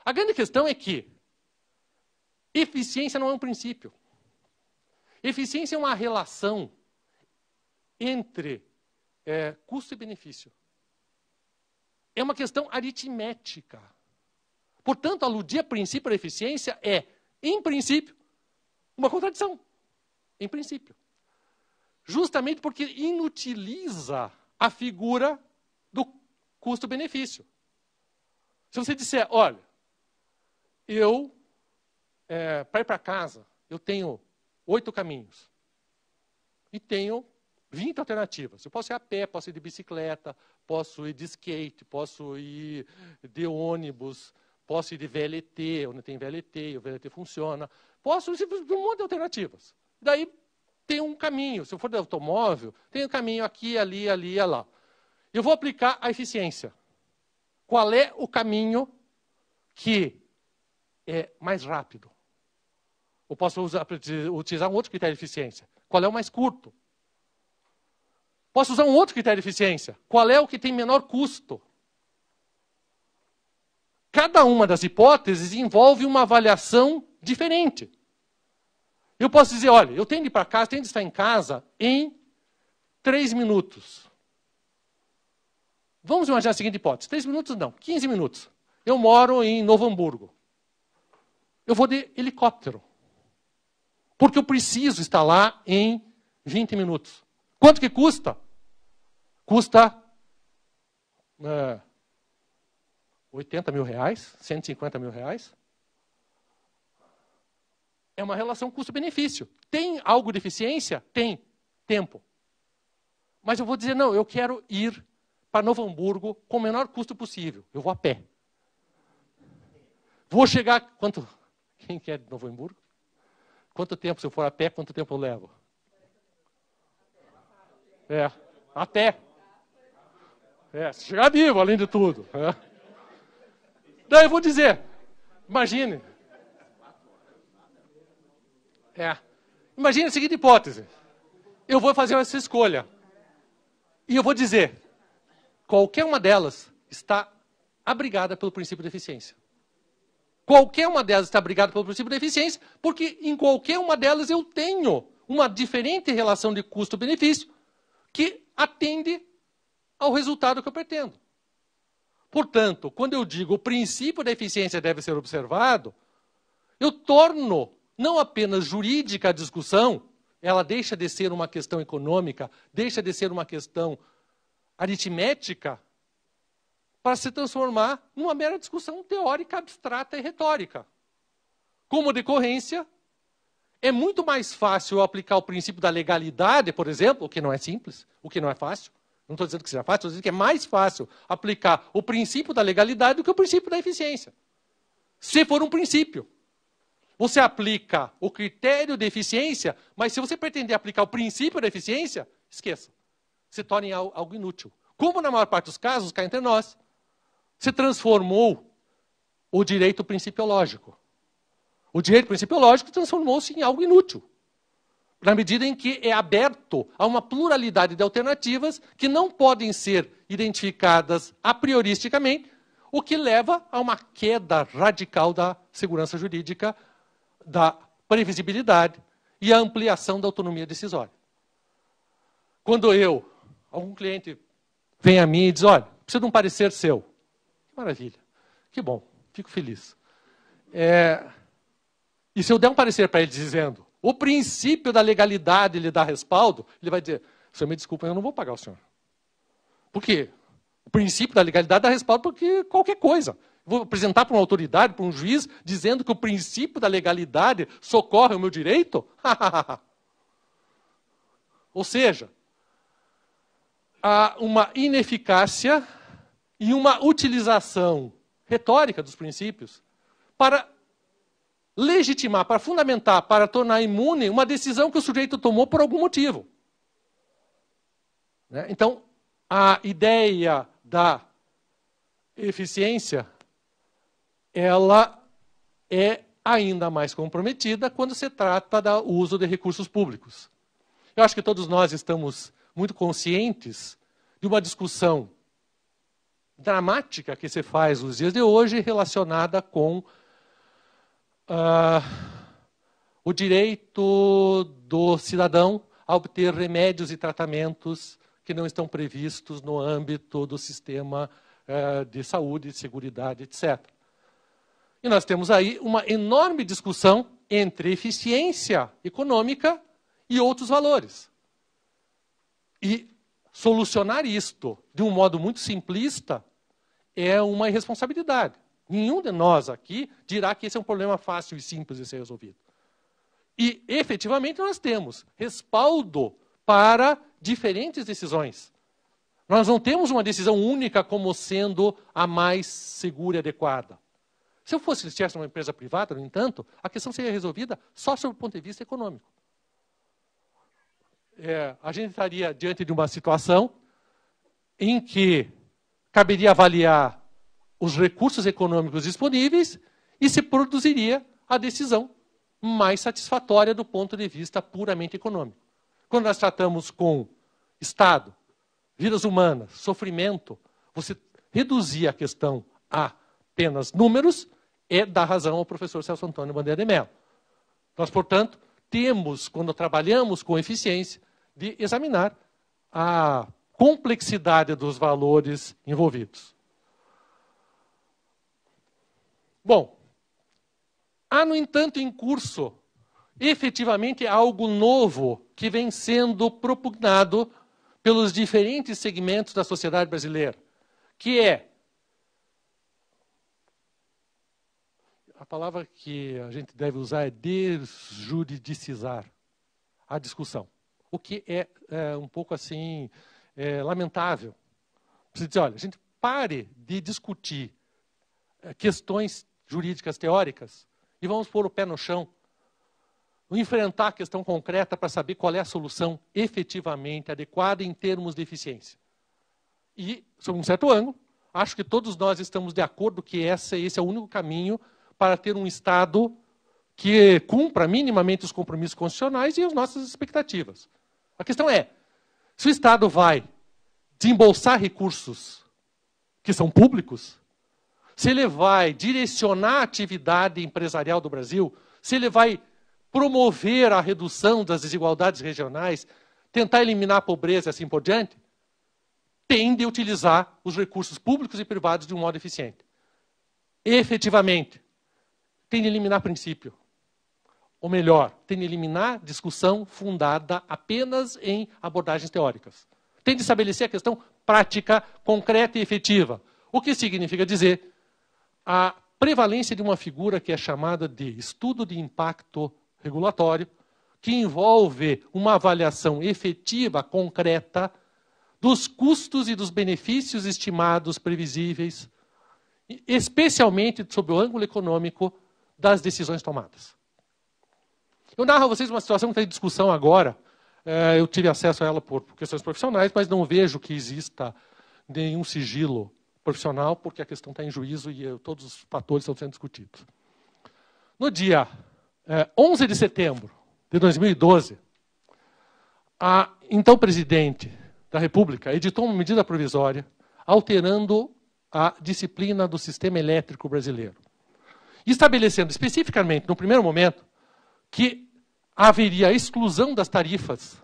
Speaker 1: A grande questão é que eficiência não é um princípio. Eficiência é uma relação entre custo e benefício. É uma questão aritmética. Portanto, aludir a princípio da eficiência é, em princípio, uma contradição. Em princípio. Justamente porque inutiliza a figura do custo-benefício. Se você disser, olha, para ir para casa, eu tenho 8 caminhos. E tenho 20 alternativas. Eu posso ir a pé, posso ir de bicicleta, posso ir de skate, posso ir de ônibus, posso ir de VLT, onde tem VLT, e o VLT funciona. Posso ir de um monte de alternativas. Daí tem um caminho. Se eu for de automóvel, tem um caminho aqui, ali, ali e lá. Eu vou aplicar a eficiência. Qual é o caminho que é mais rápido? Ou posso utilizar um outro critério de eficiência? Qual é o mais curto? Posso usar um outro critério de eficiência? Qual é o que tem menor custo? Cada uma das hipóteses envolve uma avaliação diferente. Eu posso dizer, olha, eu tenho de ir para casa, tenho de estar em casa em 3 minutos. Vamos imaginar a seguinte hipótese. 3 minutos não, 15 minutos. Eu moro em Novo Hamburgo. Eu vou de helicóptero. Porque eu preciso estar lá em 20 minutos. Quanto que custa? Custa 80 mil reais, 150 mil reais. É uma relação custo-benefício. Tem algo de eficiência? Tem. Tempo. Mas eu vou dizer, não, eu quero ir para Novo Hamburgo com o menor custo possível. Eu vou a pé. Vou chegar... Quem quer de Novo Hamburgo? Quanto tempo, se eu for a pé, quanto tempo eu levo? A pé. Se chegar vivo, além de tudo. Daí eu vou dizer, imagine. Imagine a seguinte hipótese. Eu vou fazer essa escolha. E eu vou dizer, qualquer uma delas está abrigada pelo princípio de eficiência. Qualquer uma delas está abrigada pelo princípio de eficiência, porque em qualquer uma delas eu tenho uma diferente relação de custo-benefício que atende ao resultado que eu pretendo. Portanto, quando eu digo o princípio da eficiência deve ser observado, eu torno não apenas jurídica a discussão, ela deixa de ser uma questão econômica, deixa de ser uma questão aritmética, para se transformar numa mera discussão teórica, abstrata e retórica. Como decorrência, é muito mais fácil eu aplicar o princípio da legalidade, por exemplo, o que não é simples, o que não é fácil. Não estou dizendo que seja fácil, estou dizendo que é mais fácil aplicar o princípio da legalidade do que o princípio da eficiência. Se for um princípio. Você aplica o critério de eficiência, mas se você pretender aplicar o princípio da eficiência, esqueça. Se torna em algo inútil. Como na maior parte dos casos, cá entre nós, se transformou o direito principiológico. O direito principiológico transformou-se em algo inútil, na medida em que é aberto a uma pluralidade de alternativas que não podem ser identificadas a prioristicamente, o que leva a uma queda radical da segurança jurídica, da previsibilidade e a ampliação da autonomia decisória. Quando algum cliente vem a mim e diz, olha, preciso de um parecer seu. Maravilha, que bom, fico feliz. E se eu der um parecer para ele dizendo, o princípio da legalidade lhe dá respaldo, ele vai dizer, senhor, me desculpa, eu não vou pagar o senhor. Por quê? O princípio da legalidade dá respaldo porque qualquer coisa. Vou apresentar para uma autoridade, para um juiz, dizendo que o princípio da legalidade socorre o meu direito? Ou seja, há uma ineficácia e uma utilização retórica dos princípios para legitimar, para fundamentar, para tornar imune uma decisão que o sujeito tomou por algum motivo. Então, a ideia da eficiência, ela é ainda mais comprometida quando se trata do uso de recursos públicos. Eu acho que todos nós estamos muito conscientes de uma discussão dramática que se faz nos dias de hoje relacionada com o direito do cidadão a obter remédios e tratamentos que não estão previstos no âmbito do sistema de saúde, de seguridade, etc. E nós temos aí uma enorme discussão entre eficiência econômica e outros valores. E solucionar isto de um modo muito simplista é uma irresponsabilidade. Nenhum de nós aqui dirá que esse é um problema fácil e simples de ser resolvido. E, efetivamente, nós temos respaldo para diferentes decisões. Nós não temos uma decisão única como sendo a mais segura e adequada. Se eu tivesse uma empresa privada, no entanto, a questão seria resolvida só sob o ponto de vista econômico. A gente estaria diante de uma situação em que caberia avaliar os recursos econômicos disponíveis e se produziria a decisão mais satisfatória do ponto de vista puramente econômico. Quando nós tratamos com Estado, vidas humanas, sofrimento, você reduzir a questão a apenas números é dar razão ao professor Celso Antônio Bandeira de Mello. Nós, portanto, temos, quando trabalhamos com eficiência, de examinar a complexidade dos valores envolvidos. Bom, há, no entanto, em curso, efetivamente, algo novo que vem sendo propugnado pelos diferentes segmentos da sociedade brasileira, que é a palavra que a gente deve usar é desjuridicizar a discussão. O que é um pouco assim lamentável. Você diz, olha, a gente pare de discutir questões jurídicas teóricas e vamos pôr o pé no chão, enfrentar a questão concreta para saber qual é a solução efetivamente adequada em termos de eficiência. E, sob um certo ângulo, acho que todos nós estamos de acordo que esse é o único caminho para ter um Estado que cumpra minimamente os compromissos constitucionais e as nossas expectativas. A questão é, se o Estado vai desembolsar recursos que são públicos, se ele vai direcionar a atividade empresarial do Brasil, se ele vai promover a redução das desigualdades regionais, tentar eliminar a pobreza e assim por diante, tem de utilizar os recursos públicos e privados de um modo eficiente. Efetivamente, tem de eliminar princípio. Ou melhor, tem de eliminar discussão fundada apenas em abordagens teóricas. Tem de estabelecer a questão prática, concreta e efetiva. O que significa dizer a prevalência de uma figura que é chamada de estudo de impacto regulatório, que envolve uma avaliação efetiva, concreta, dos custos e dos benefícios estimados, previsíveis, especialmente sob o ângulo econômico das decisões tomadas. Eu narro a vocês uma situação que está em discussão agora. Eu tive acesso a ela por questões profissionais, mas não vejo que exista nenhum sigilo profissional, porque a questão está em juízo e todos os fatores estão sendo discutidos. No dia 11 de setembro de 2012, a então presidente da República editou uma medida provisória alterando a disciplina do sistema elétrico brasileiro, estabelecendo especificamente, no primeiro momento, que haveria a exclusão das tarifas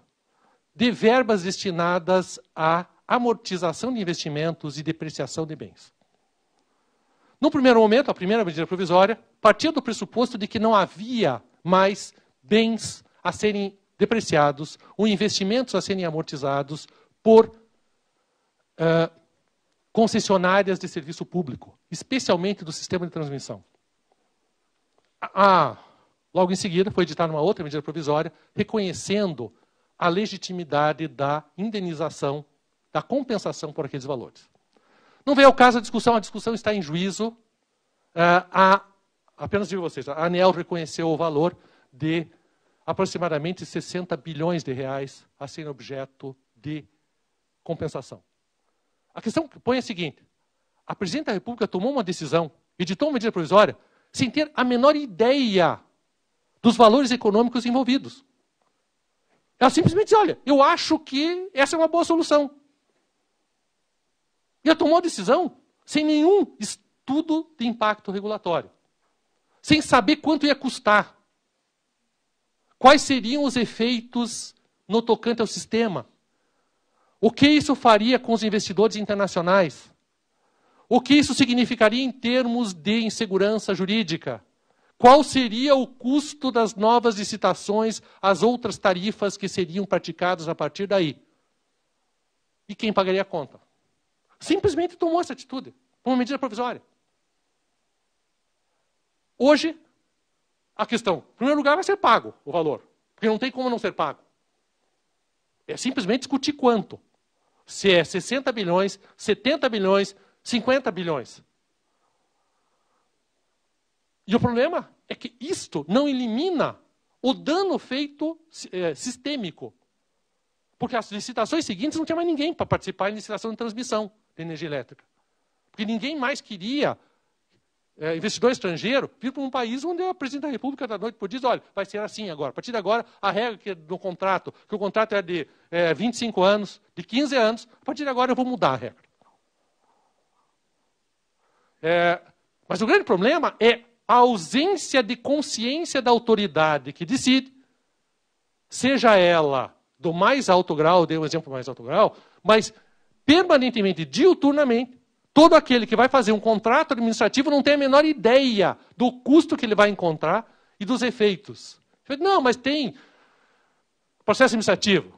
Speaker 1: de verbas destinadas à amortização de investimentos e depreciação de bens. No primeiro momento, a primeira medida provisória partia do pressuposto de que não havia mais bens a serem depreciados ou investimentos a serem amortizados por concessionárias de serviço público, especialmente do sistema de transmissão. Logo em seguida, foi editada uma outra medida provisória reconhecendo a legitimidade da indenização, da compensação por aqueles valores. Não veio ao caso a discussão está em juízo. Apenas digo a vocês, a ANEEL reconheceu o valor de aproximadamente 60 bilhões de reais a serem objeto de compensação. A questão que põe é a seguinte: a presidente da República tomou uma decisão, editou uma medida provisória, sem ter a menor ideia dos valores econômicos envolvidos. Ela simplesmente disse, olha, eu acho que essa é uma boa solução. E ela tomou a decisão sem nenhum estudo de impacto regulatório. Sem saber quanto ia custar. Quais seriam os efeitos no tocante ao sistema. O que isso faria com os investidores internacionais? O que isso significaria em termos de insegurança jurídica? Qual seria o custo das novas licitações, as outras tarifas que seriam praticadas a partir daí? E quem pagaria a conta? Simplesmente tomou essa atitude, por uma medida provisória. Hoje, a questão, em primeiro lugar, vai ser pago o valor, porque não tem como não ser pago. É simplesmente discutir quanto. Se é 60 bilhões, 70 bilhões, 50 bilhões. E o problema é que isto não elimina o dano feito sistêmico. Porque as licitações seguintes não tinha mais ninguém para participar em licitação de transmissão de energia elétrica. Porque ninguém mais queria investidor estrangeiro vir para um país onde a presidente da República da noite por dia diz, olha, vai ser assim agora. A partir de agora, a regra que é do contrato, que o contrato é de 25 anos, de 15 anos, a partir de agora eu vou mudar a regra. Mas o grande problema é a ausência de consciência da autoridade que decide, seja ela do mais alto grau, dei um exemplo do mais alto grau, mas permanentemente, diuturnamente, todo aquele que vai fazer um contrato administrativo não tem a menor ideia do custo que ele vai encontrar e dos efeitos. Não, mas tem processo administrativo.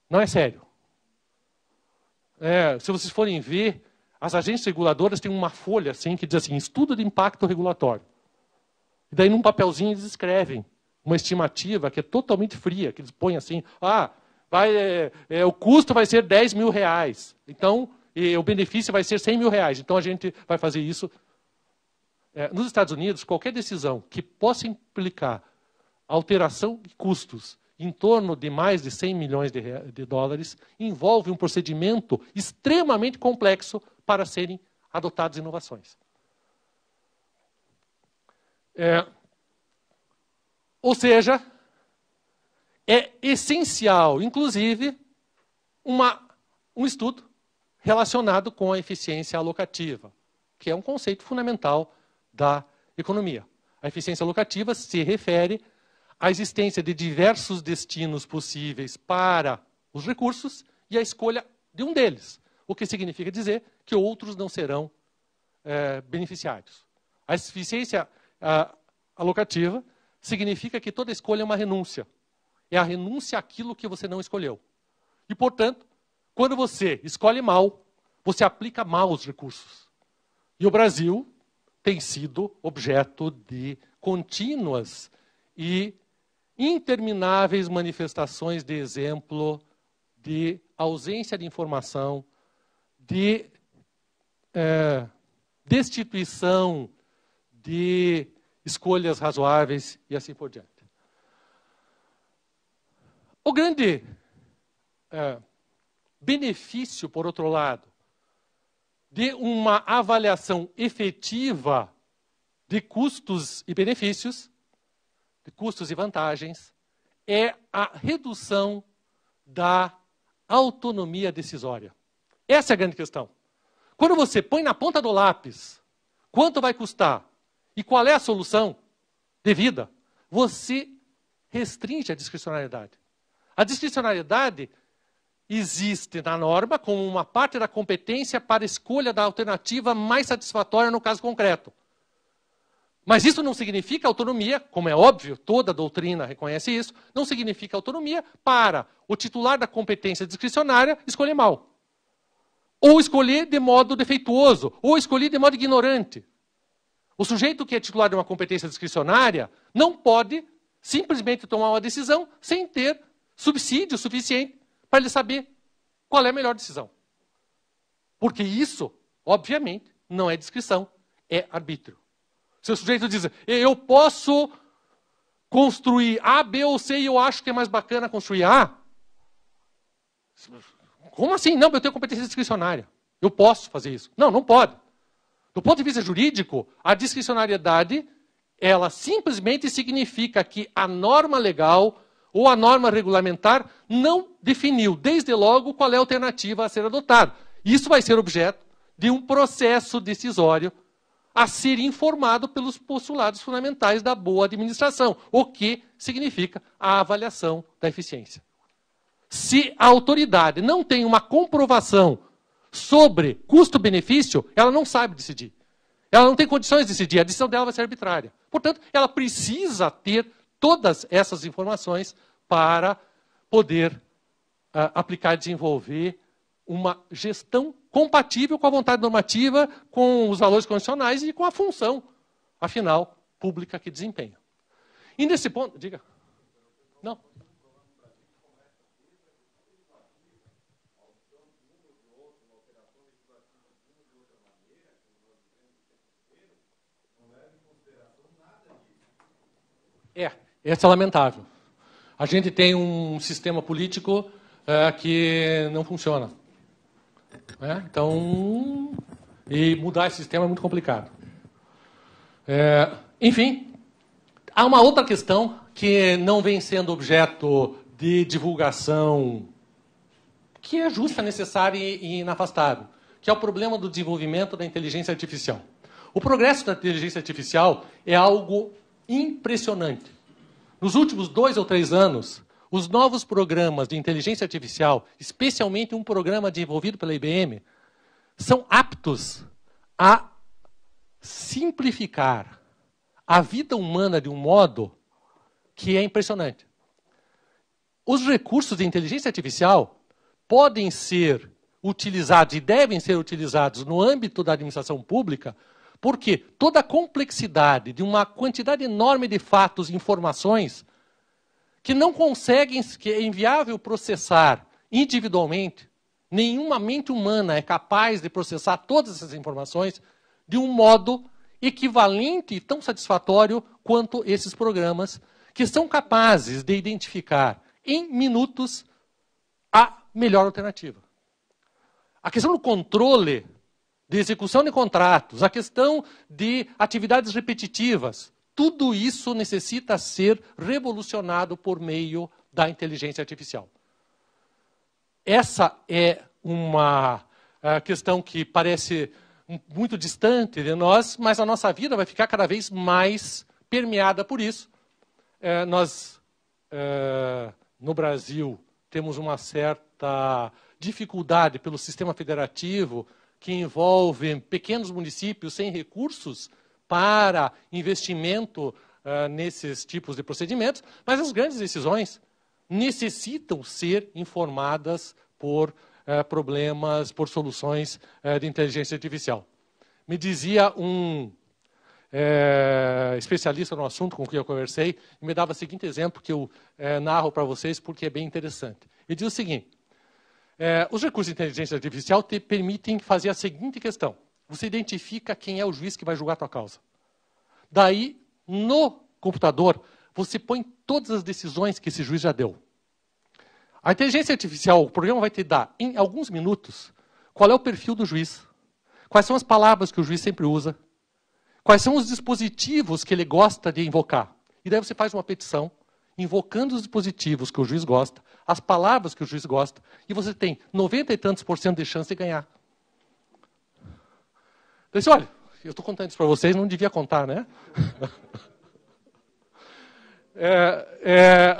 Speaker 1: Não é sério. Se vocês forem ver, as agências reguladoras têm uma folha assim, que diz assim, estudo de impacto regulatório. E daí num papelzinho eles escrevem uma estimativa que é totalmente fria, que eles põem assim, o custo vai ser 10 mil reais. Então, o benefício vai ser 100 mil reais. Então a gente vai fazer isso. Nos Estados Unidos, qualquer decisão que possa implicar alteração de custos em torno de mais de 100 milhões de dólares envolve um procedimento extremamente complexo para serem adotadas inovações. Ou seja, é essencial, inclusive, um estudo relacionado com a eficiência alocativa, que é um conceito fundamental da economia. A eficiência alocativa se refere à existência de diversos destinos possíveis para os recursos e a escolha de um deles, o que significa dizer que outros não serão beneficiários. A eficiência alocativa significa que toda escolha é uma renúncia. É a renúncia àquilo que você não escolheu. E, portanto, quando você escolhe mal, você aplica mal os recursos. E o Brasil tem sido objeto de contínuas e intermináveis manifestações de exemplo de ausência de informação, de destituição de escolhas razoáveis e assim por diante. O grande benefício, por outro lado, de uma avaliação efetiva de custos e benefícios, de custos e vantagens, é a redução da autonomia decisória. Essa é a grande questão. Quando você põe na ponta do lápis quanto vai custar e qual é a solução devida, você restringe a discricionariedade. A discricionariedade existe na norma como uma parte da competência para escolha da alternativa mais satisfatória no caso concreto. Mas isso não significa autonomia, como é óbvio, toda a doutrina reconhece isso, não significa autonomia para o titular da competência discricionária escolher mal. Ou escolher de modo defeituoso, ou escolher de modo ignorante. O sujeito que é titular de uma competência discricionária não pode simplesmente tomar uma decisão sem ter subsídio suficiente para ele saber qual é a melhor decisão. Porque isso, obviamente, não é discrição, é arbítrio. Se o sujeito diz, eu posso construir A, B ou C e eu acho que é mais bacana construir A. Como assim? Não, eu tenho competência discricionária. Eu posso fazer isso. Não, não pode. Do ponto de vista jurídico, a discricionariedade, ela simplesmente significa que a norma legal ou a norma regulamentar não definiu, desde logo, qual é a alternativa a ser adotada. Isso vai ser objeto de um processo decisório a ser informado pelos postulados fundamentais da boa administração, o que significa a avaliação da eficiência. Se a autoridade não tem uma comprovação sobre custo-benefício, ela não sabe decidir. Ela não tem condições de decidir, a decisão dela vai ser arbitrária. Portanto, ela precisa ter todas essas informações para poder aplicar e desenvolver uma gestão compatível com a vontade normativa, com os valores constitucionais e com a função, afinal, pública que desempenha. E nesse ponto... Diga. Não. Esse é lamentável. A gente tem um sistema político que não funciona. Então, e mudar esse sistema é muito complicado. Enfim, há uma outra questão que não vem sendo objeto de divulgação que é justa, necessária e inafastável, que é o problema do desenvolvimento da inteligência artificial. O progresso da inteligência artificial é algo impressionante. Nos últimos 2 ou 3 anos, os novos programas de inteligência artificial, especialmente um programa desenvolvido pela IBM, são aptos a simplificar a vida humana de um modo que é impressionante. Os recursos de inteligência artificial podem ser utilizados e devem ser utilizados no âmbito da administração pública, porque toda a complexidade de uma quantidade enorme de fatos e informações que não conseguem, que é inviável processar individualmente, nenhuma mente humana é capaz de processar todas essas informações de um modo equivalente e tão satisfatório quanto esses programas, que são capazes de identificar em minutos a melhor alternativa. A questão do controle de execução de contratos, a questão de atividades repetitivas, tudo isso necessita ser revolucionado por meio da inteligência artificial. Essa é uma questão que parece muito distante de nós, mas a nossa vida vai ficar cada vez mais permeada por isso. Nós, no Brasil, temos uma certa dificuldade pelo sistema federativo que envolve pequenos municípios sem recursos para investimento nesses tipos de procedimentos, mas as grandes decisões necessitam ser informadas por problemas, por soluções de inteligência artificial. Me dizia um especialista no assunto com quem eu conversei, e me dava o seguinte exemplo que eu narro para vocês porque é bem interessante. Ele diz o seguinte, os recursos de inteligência artificial te permitem fazer a seguinte questão. Você identifica quem é o juiz que vai julgar a tua causa. Daí, no computador, você põe todas as decisões que esse juiz já deu. A inteligência artificial, o programa vai te dar, em alguns minutos, qual é o perfil do juiz, Quais são as palavras que o juiz sempre usa? Quais são os dispositivos que ele gosta de invocar? E daí você faz uma petição, invocando os dispositivos que o juiz gosta, as palavras que o juiz gosta, e você tem 90 e tantos % de chance de ganhar. Então, disse, olha, eu estou contando isso para vocês, não devia contar, né?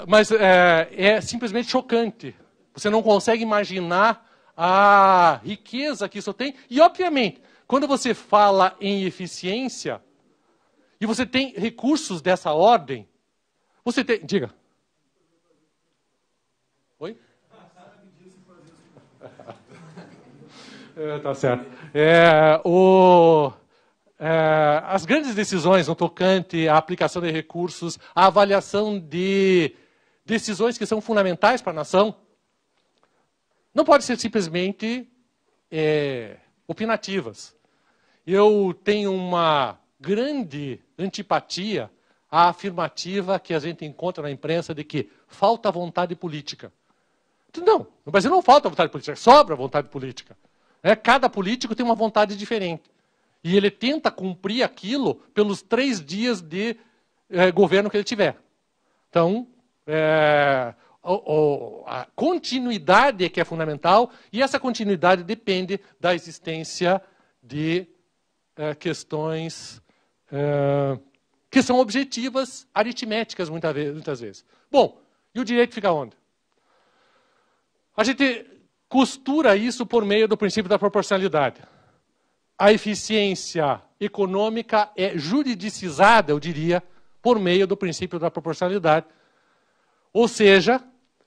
Speaker 1: Mas é simplesmente chocante. Você não consegue imaginar a riqueza que isso tem. E, obviamente, quando você fala em eficiência, e você tem recursos dessa ordem, você tem... Diga. Oi? Tá certo. As grandes decisões no tocante à aplicação de recursos, à avaliação de decisões que são fundamentais para a nação, não podem ser simplesmente opinativas. Eu tenho uma grande antipatia à afirmativa que a gente encontra na imprensa de que falta vontade política. Não, no Brasil não falta vontade política, sobra vontade política. Cada político tem uma vontade diferente. E ele tenta cumprir aquilo pelos 3 dias de governo que ele tiver. Então, a continuidade é que é fundamental, e essa continuidade depende da existência de questões que são objetivas, aritméticas, muitas vezes. Bom, e o direito fica onde? A gente costura isso por meio do princípio da proporcionalidade. A eficiência econômica é juridicizada, eu diria, por meio do princípio da proporcionalidade. Ou seja,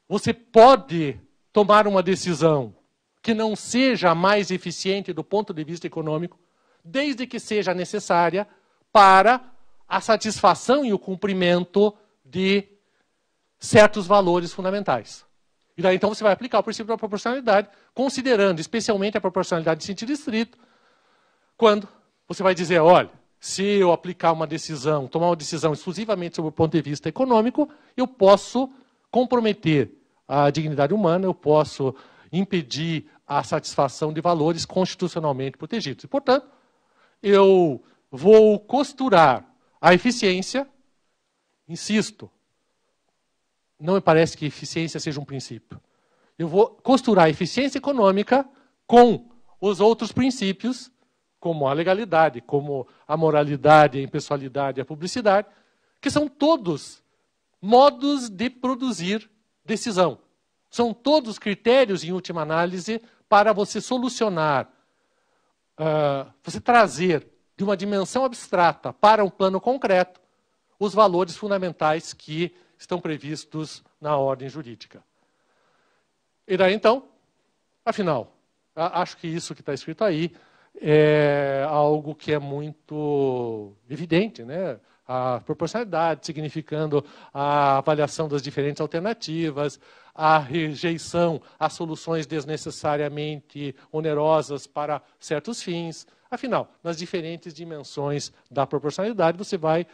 Speaker 1: você pode tomar uma decisão que não seja mais eficiente do ponto de vista econômico, desde que seja necessária para a satisfação e o cumprimento de certos valores fundamentais. E daí, então, você vai aplicar o princípio da proporcionalidade, considerando especialmente a proporcionalidade de sentido estrito, quando você vai dizer, olha, se eu aplicar uma decisão, tomar uma decisão exclusivamente sob o ponto de vista econômico, eu posso comprometer a dignidade humana, eu posso impedir a satisfação de valores constitucionalmente protegidos. E, portanto, eu vou costurar a eficiência, insisto, não me parece que eficiência seja um princípio. Eu vou costurar a eficiência econômica com os outros princípios, como a legalidade, como a moralidade, a impessoalidade e a publicidade, que são todos modos de produzir decisão. São todos critérios, em última análise, para você solucionar, você trazer de uma dimensão abstrata para um plano concreto os valores fundamentais que estão previstos na ordem jurídica. E daí, então, afinal, acho que isso que está escrito aí é algo que é muito evidente, né? A proporcionalidade, significando a avaliação das diferentes alternativas, a rejeição a soluções desnecessariamente onerosas para certos fins. Afinal, nas diferentes dimensões da proporcionalidade, você vai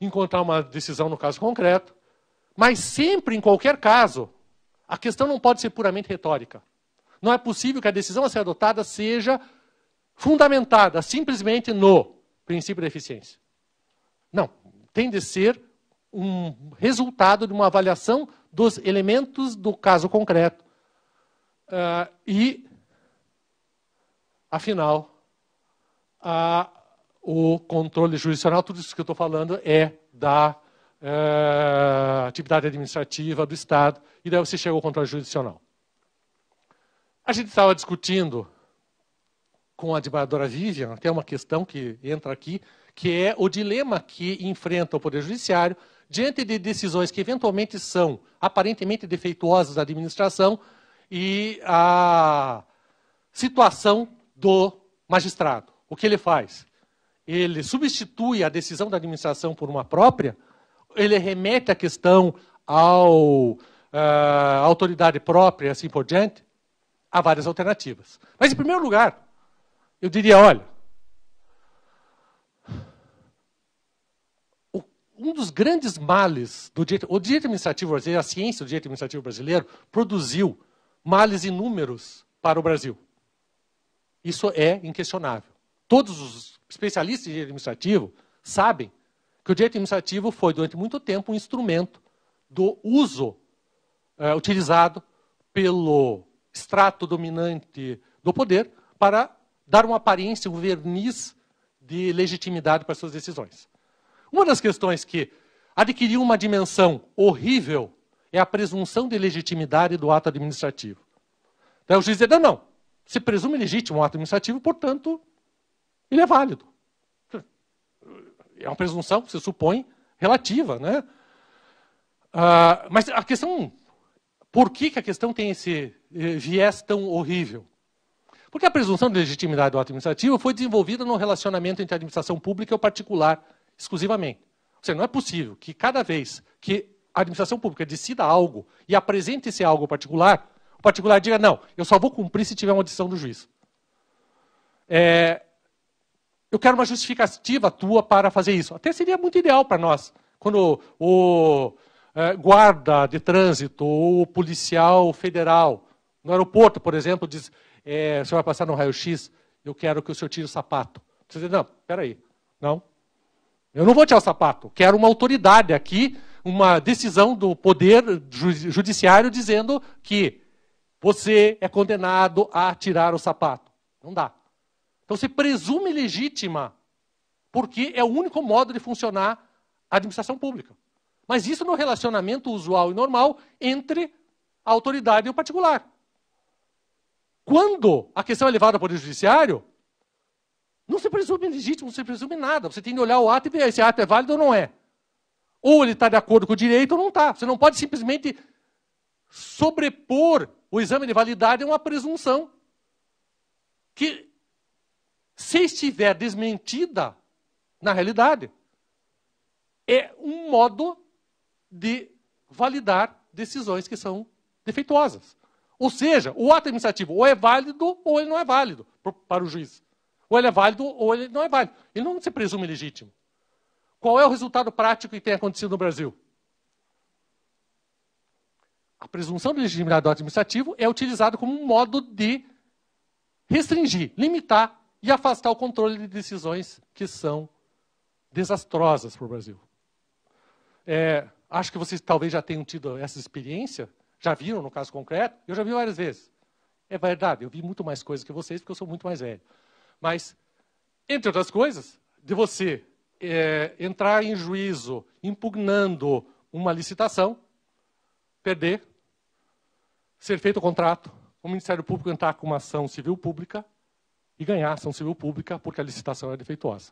Speaker 1: encontrar uma decisão no caso concreto, mas sempre, em qualquer caso, a questão não pode ser puramente retórica. Não é possível que a decisão a ser adotada seja fundamentada simplesmente no princípio da eficiência. Não, tem de ser um resultado de uma avaliação dos elementos do caso concreto. Afinal, o controle jurisdicional, tudo isso que eu estou falando é da atividade administrativa do Estado, e daí você chega ao controle jurisdicional. A gente estava discutindo com a desembargadora Vivian, até uma questão que entra aqui, que é o dilema que enfrenta o Poder Judiciário diante de decisões que eventualmente são aparentemente defeituosas da administração e a situação do magistrado. O que ele faz? Ele substitui a decisão da administração por uma própria, ele remete a questão à autoridade própria, assim por diante. Há várias alternativas. Mas, em primeiro lugar, eu diria, olha, um dos grandes males do direito, o direito administrativo brasileiro, a ciência do direito administrativo brasileiro, produziu males inúmeros para o Brasil. Isso é inquestionável. todos os especialistas em direito administrativo sabem que o direito administrativo foi, durante muito tempo, um instrumento do uso utilizado pelo extrato dominante do poder para dar uma aparência, um verniz de legitimidade para suas decisões. Uma das questões que adquiriu uma dimensão horrível é a presunção de legitimidade do ato administrativo. Então, o juiz diz, não, se presume legítimo o ato administrativo, portanto, ele é válido. É uma presunção, se supõe, relativa, né? Mas a questão, por que a questão tem esse viés tão horrível? Porque a presunção de legitimidade do ato administrativo foi desenvolvida no relacionamento entre a administração pública e o particular exclusivamente. Ou seja, não é possível que cada vez que a administração pública decida algo e apresente esse algo ao particular, o particular diga, não, eu só vou cumprir se tiver uma decisão do juiz. Eu quero uma justificativa tua para fazer isso. Até seria muito ideal para nós. Quando o guarda de trânsito ou o policial federal, no aeroporto, por exemplo, diz, o senhor vai passar no raio-x, eu quero que o senhor tire o sapato. Você diz, não, peraí, não. Eu não vou tirar o sapato. Quero uma autoridade aqui, uma decisão do poder judiciário dizendo que você é condenado a tirar o sapato. Não dá. Então, se presume legítima, porque é o único modo de funcionar a administração pública. Mas isso no relacionamento usual e normal entre a autoridade e o particular. Quando a questão é levada ao Poder Judiciário, não se presume legítimo, não se presume nada. Você tem que olhar o ato e ver se esse ato é válido ou não é. Ou ele está de acordo com o direito ou não está. Você não pode simplesmente sobrepor o exame de validade a uma presunção que, se estiver desmentida na realidade, é um modo de validar decisões que são defeituosas. Ou seja, o ato administrativo ou é válido ou ele não é válido para o juiz. Ou ele é válido ou ele não é válido. Ele não se presume legítimo. Qual é o resultado prático que tem acontecido no Brasil? A presunção de legitimidade do ato administrativo é utilizada como um modo de restringir, limitar e afastar o controle de decisões que são desastrosas para o Brasil. Acho que vocês talvez já tenham tido essa experiência, já viram no caso concreto, eu já vi várias vezes. É verdade, eu vi muito mais coisas que vocês, porque eu sou muito mais velho. Mas, entre outras coisas, de você entrar em juízo impugnando uma licitação, perder, ser feito o contrato, o Ministério Público entrar com uma ação civil pública e ganhar ação civil pública porque a licitação é defeituosa.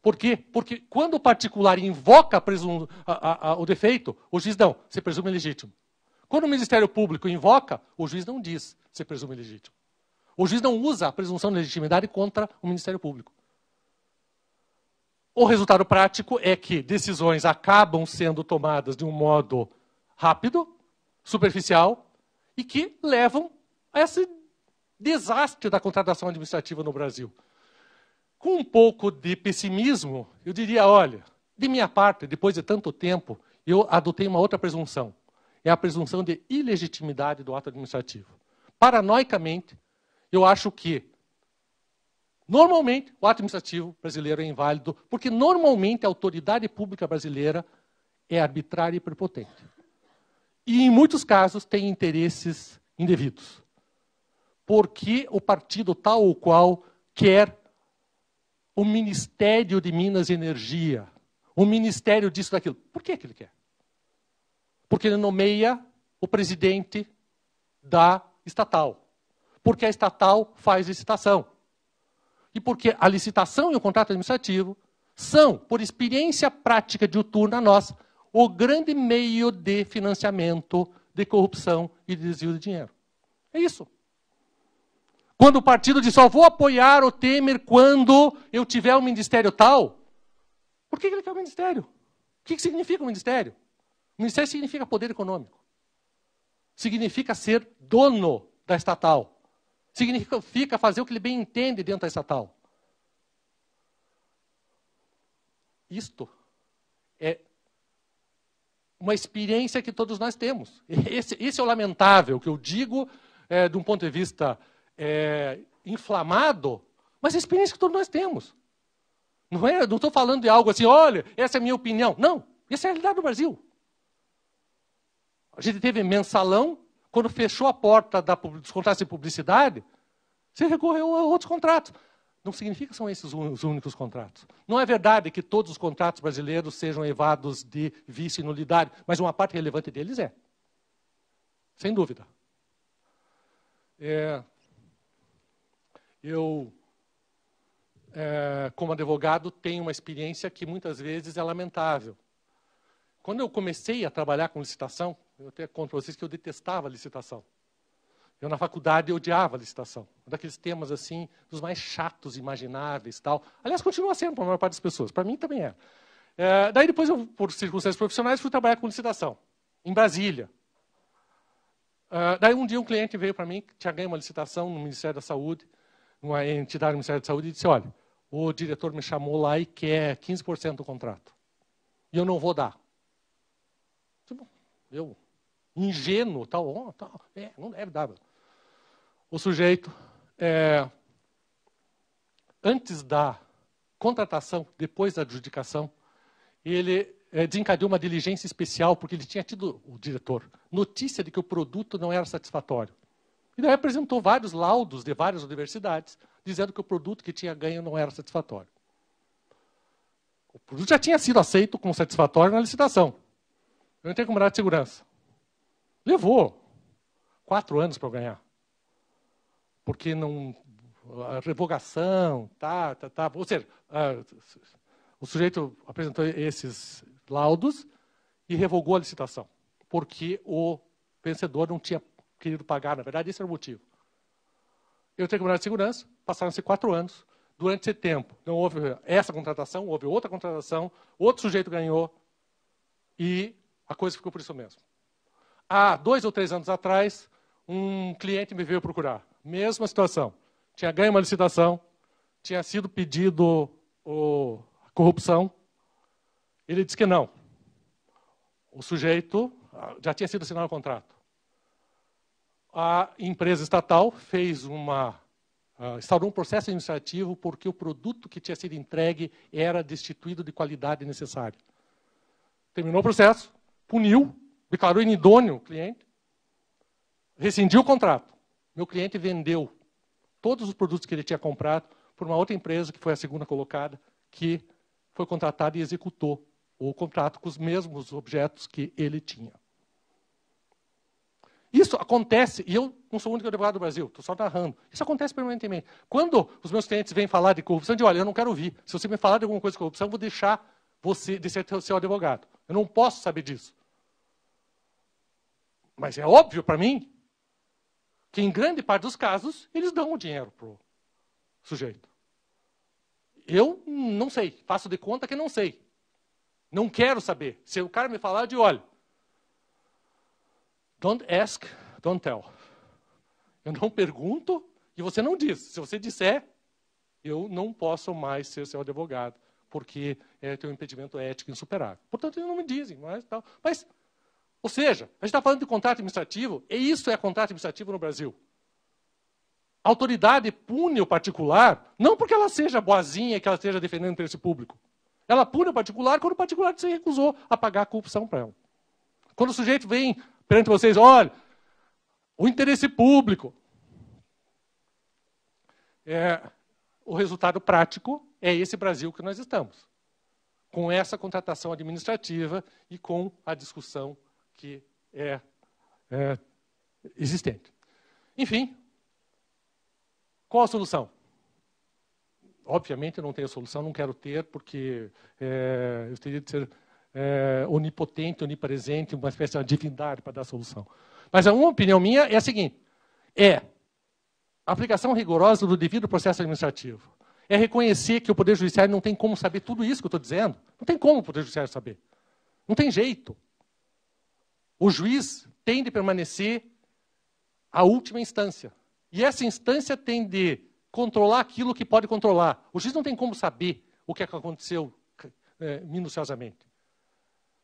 Speaker 1: Por quê? Porque quando o particular invoca o defeito, o juiz não, você presume legítimo. Quando o Ministério Público invoca, o juiz não diz, você presume legítimo. O juiz não usa a presunção de legitimidade contra o Ministério Público. O resultado prático é que decisões acabam sendo tomadas de um modo rápido, superficial, e que levam a esse desastre da contratação administrativa no Brasil. Com um pouco de pessimismo, eu diria, olha, de minha parte, depois de tanto tempo, eu adotei uma outra presunção. É a presunção de ilegitimidade do ato administrativo. Paranoicamente, eu acho que, normalmente, o ato administrativo brasileiro é inválido, porque normalmente a autoridade pública brasileira é arbitrária e prepotente. E, em muitos casos, tem interesses indevidos. Porque o partido tal ou qual quer o Ministério de Minas e Energia, o Ministério disso e daquilo. Por que ele quer? Porque ele nomeia o presidente da estatal. Porque a estatal faz licitação. E porque a licitação e o contrato administrativo são, por experiência prática diuturna nossa, o grande meio de financiamento de corrupção e de desvio de dinheiro. É isso. Quando o partido diz, só vou apoiar o Temer quando eu tiver um ministério tal, por que ele quer o ministério? O que significa o ministério? O ministério significa poder econômico. Significa ser dono da estatal. Significa fazer o que ele bem entende dentro da estatal. Isto é uma experiência que todos nós temos. Esse é o lamentável, que eu digo de um ponto de vista inflamado, Mas a experiência que todos nós temos. Não estou falando de algo assim, olha, essa é a minha opinião. Não, essa é a realidade do Brasil. A gente teve mensalão, quando fechou a porta dos contratos de publicidade, você recorreu a outros contratos. Não significa que são esses os únicos contratos. Não é verdade que todos os contratos brasileiros sejam evados de vício e nulidade, mas uma parte relevante deles é. Sem dúvida. Eu, como advogado, tenho uma experiência que muitas vezes é lamentável. Quando eu comecei a trabalhar com licitação, eu até conto para vocês que eu detestava a licitação. Eu, na faculdade, odiava a licitação. Um daqueles temas, assim, dos mais chatos imagináveis. Tal. Aliás, continua sendo para a maior parte das pessoas. Para mim, também é. Daí, depois, eu, por circunstâncias profissionais, fui trabalhar com licitação, em Brasília. Daí, um dia, um cliente veio para mim, que tinha ganho uma licitação no Ministério da Saúde, numa entidade do Ministério da Saúde, e disse, olha, o diretor me chamou lá e quer 15% do contrato. E eu não vou dar. Eu, ingênuo, tal, não deve dar. O sujeito, antes da contratação, depois da adjudicação, ele desencadeou uma diligência especial, porque ele tinha tido, o diretor, notícia de que o produto não era satisfatório. E daí apresentou vários laudos de várias universidades, dizendo que o produto que tinha ganho não era satisfatório. O produto já tinha sido aceito como satisfatório na licitação. Eu entrei com mandado de segurança. Levou 4 anos para eu ganhar. Porque não, a revogação, ou seja, o sujeito apresentou esses laudos e revogou a licitação, porque o vencedor não tinha querido pagar, na verdade, esse era o motivo. Eu entrei com mandado de segurança, passaram-se 4 anos, durante esse tempo não houve essa contratação, houve outra contratação, outro sujeito ganhou e a coisa ficou por isso mesmo. Há 2 ou 3 anos atrás, um cliente me veio procurar. Mesma situação. Tinha ganho uma licitação, tinha sido pedido a corrupção. Ele disse que não. O sujeito já tinha sido assinado o contrato. A empresa estatal fez instaurou um processo administrativo porque o produto que tinha sido entregue era destituído de qualidade necessária. Terminou o processo, puniu, declarou inidôneo o cliente, rescindiu o contrato. Meu cliente vendeu todos os produtos que ele tinha comprado por uma outra empresa, que foi a segunda colocada, que foi contratada e executou o contrato com os mesmos objetos que ele tinha. Isso acontece, e eu não sou o único advogado do Brasil, estou só narrando. Isso acontece permanentemente. Quando os meus clientes vêm falar de corrupção, eu digo, olha, eu não quero ouvir. Se você me falar de alguma coisa de corrupção, eu vou deixar você de ser seu advogado. Eu não posso saber disso. Mas é óbvio para mim que, em grande parte dos casos, eles dão o dinheiro para o sujeito. Eu não sei, faço de conta que não sei. Não quero saber. Se o cara me falar, eu digo, olha, don't ask, don't tell. Eu não pergunto e você não diz. Se você disser, eu não posso mais ser seu advogado, porque tem um impedimento ético insuperável. Portanto, eles não me dizem. Mas, ou seja, a gente está falando de contrato administrativo, e isso é contrato administrativo no Brasil. A autoridade pune o particular, não porque ela seja boazinha, que ela esteja defendendo o interesse público. Ela pune o particular quando o particular se recusou a pagar a corrupção para ela. Quando o sujeito vem perante vocês, olha, o interesse público. O resultado prático é esse Brasil que nós estamos. Com essa contratação administrativa e com a discussão que é existente. Enfim, qual a solução? Obviamente eu não tenho solução, não quero ter, porque eu teria de ser onipotente, onipresente, uma espécie de divindade para dar solução. Mas uma opinião minha é a seguinte, a aplicação rigorosa do devido processo administrativo. É reconhecer que o Poder Judiciário não tem como saber tudo isso que eu estou dizendo. Não tem como o Poder Judiciário saber. Não tem jeito. O juiz tem de permanecer a última instância. E essa instância tem de controlar aquilo que pode controlar. O juiz não tem como saber o que aconteceu minuciosamente.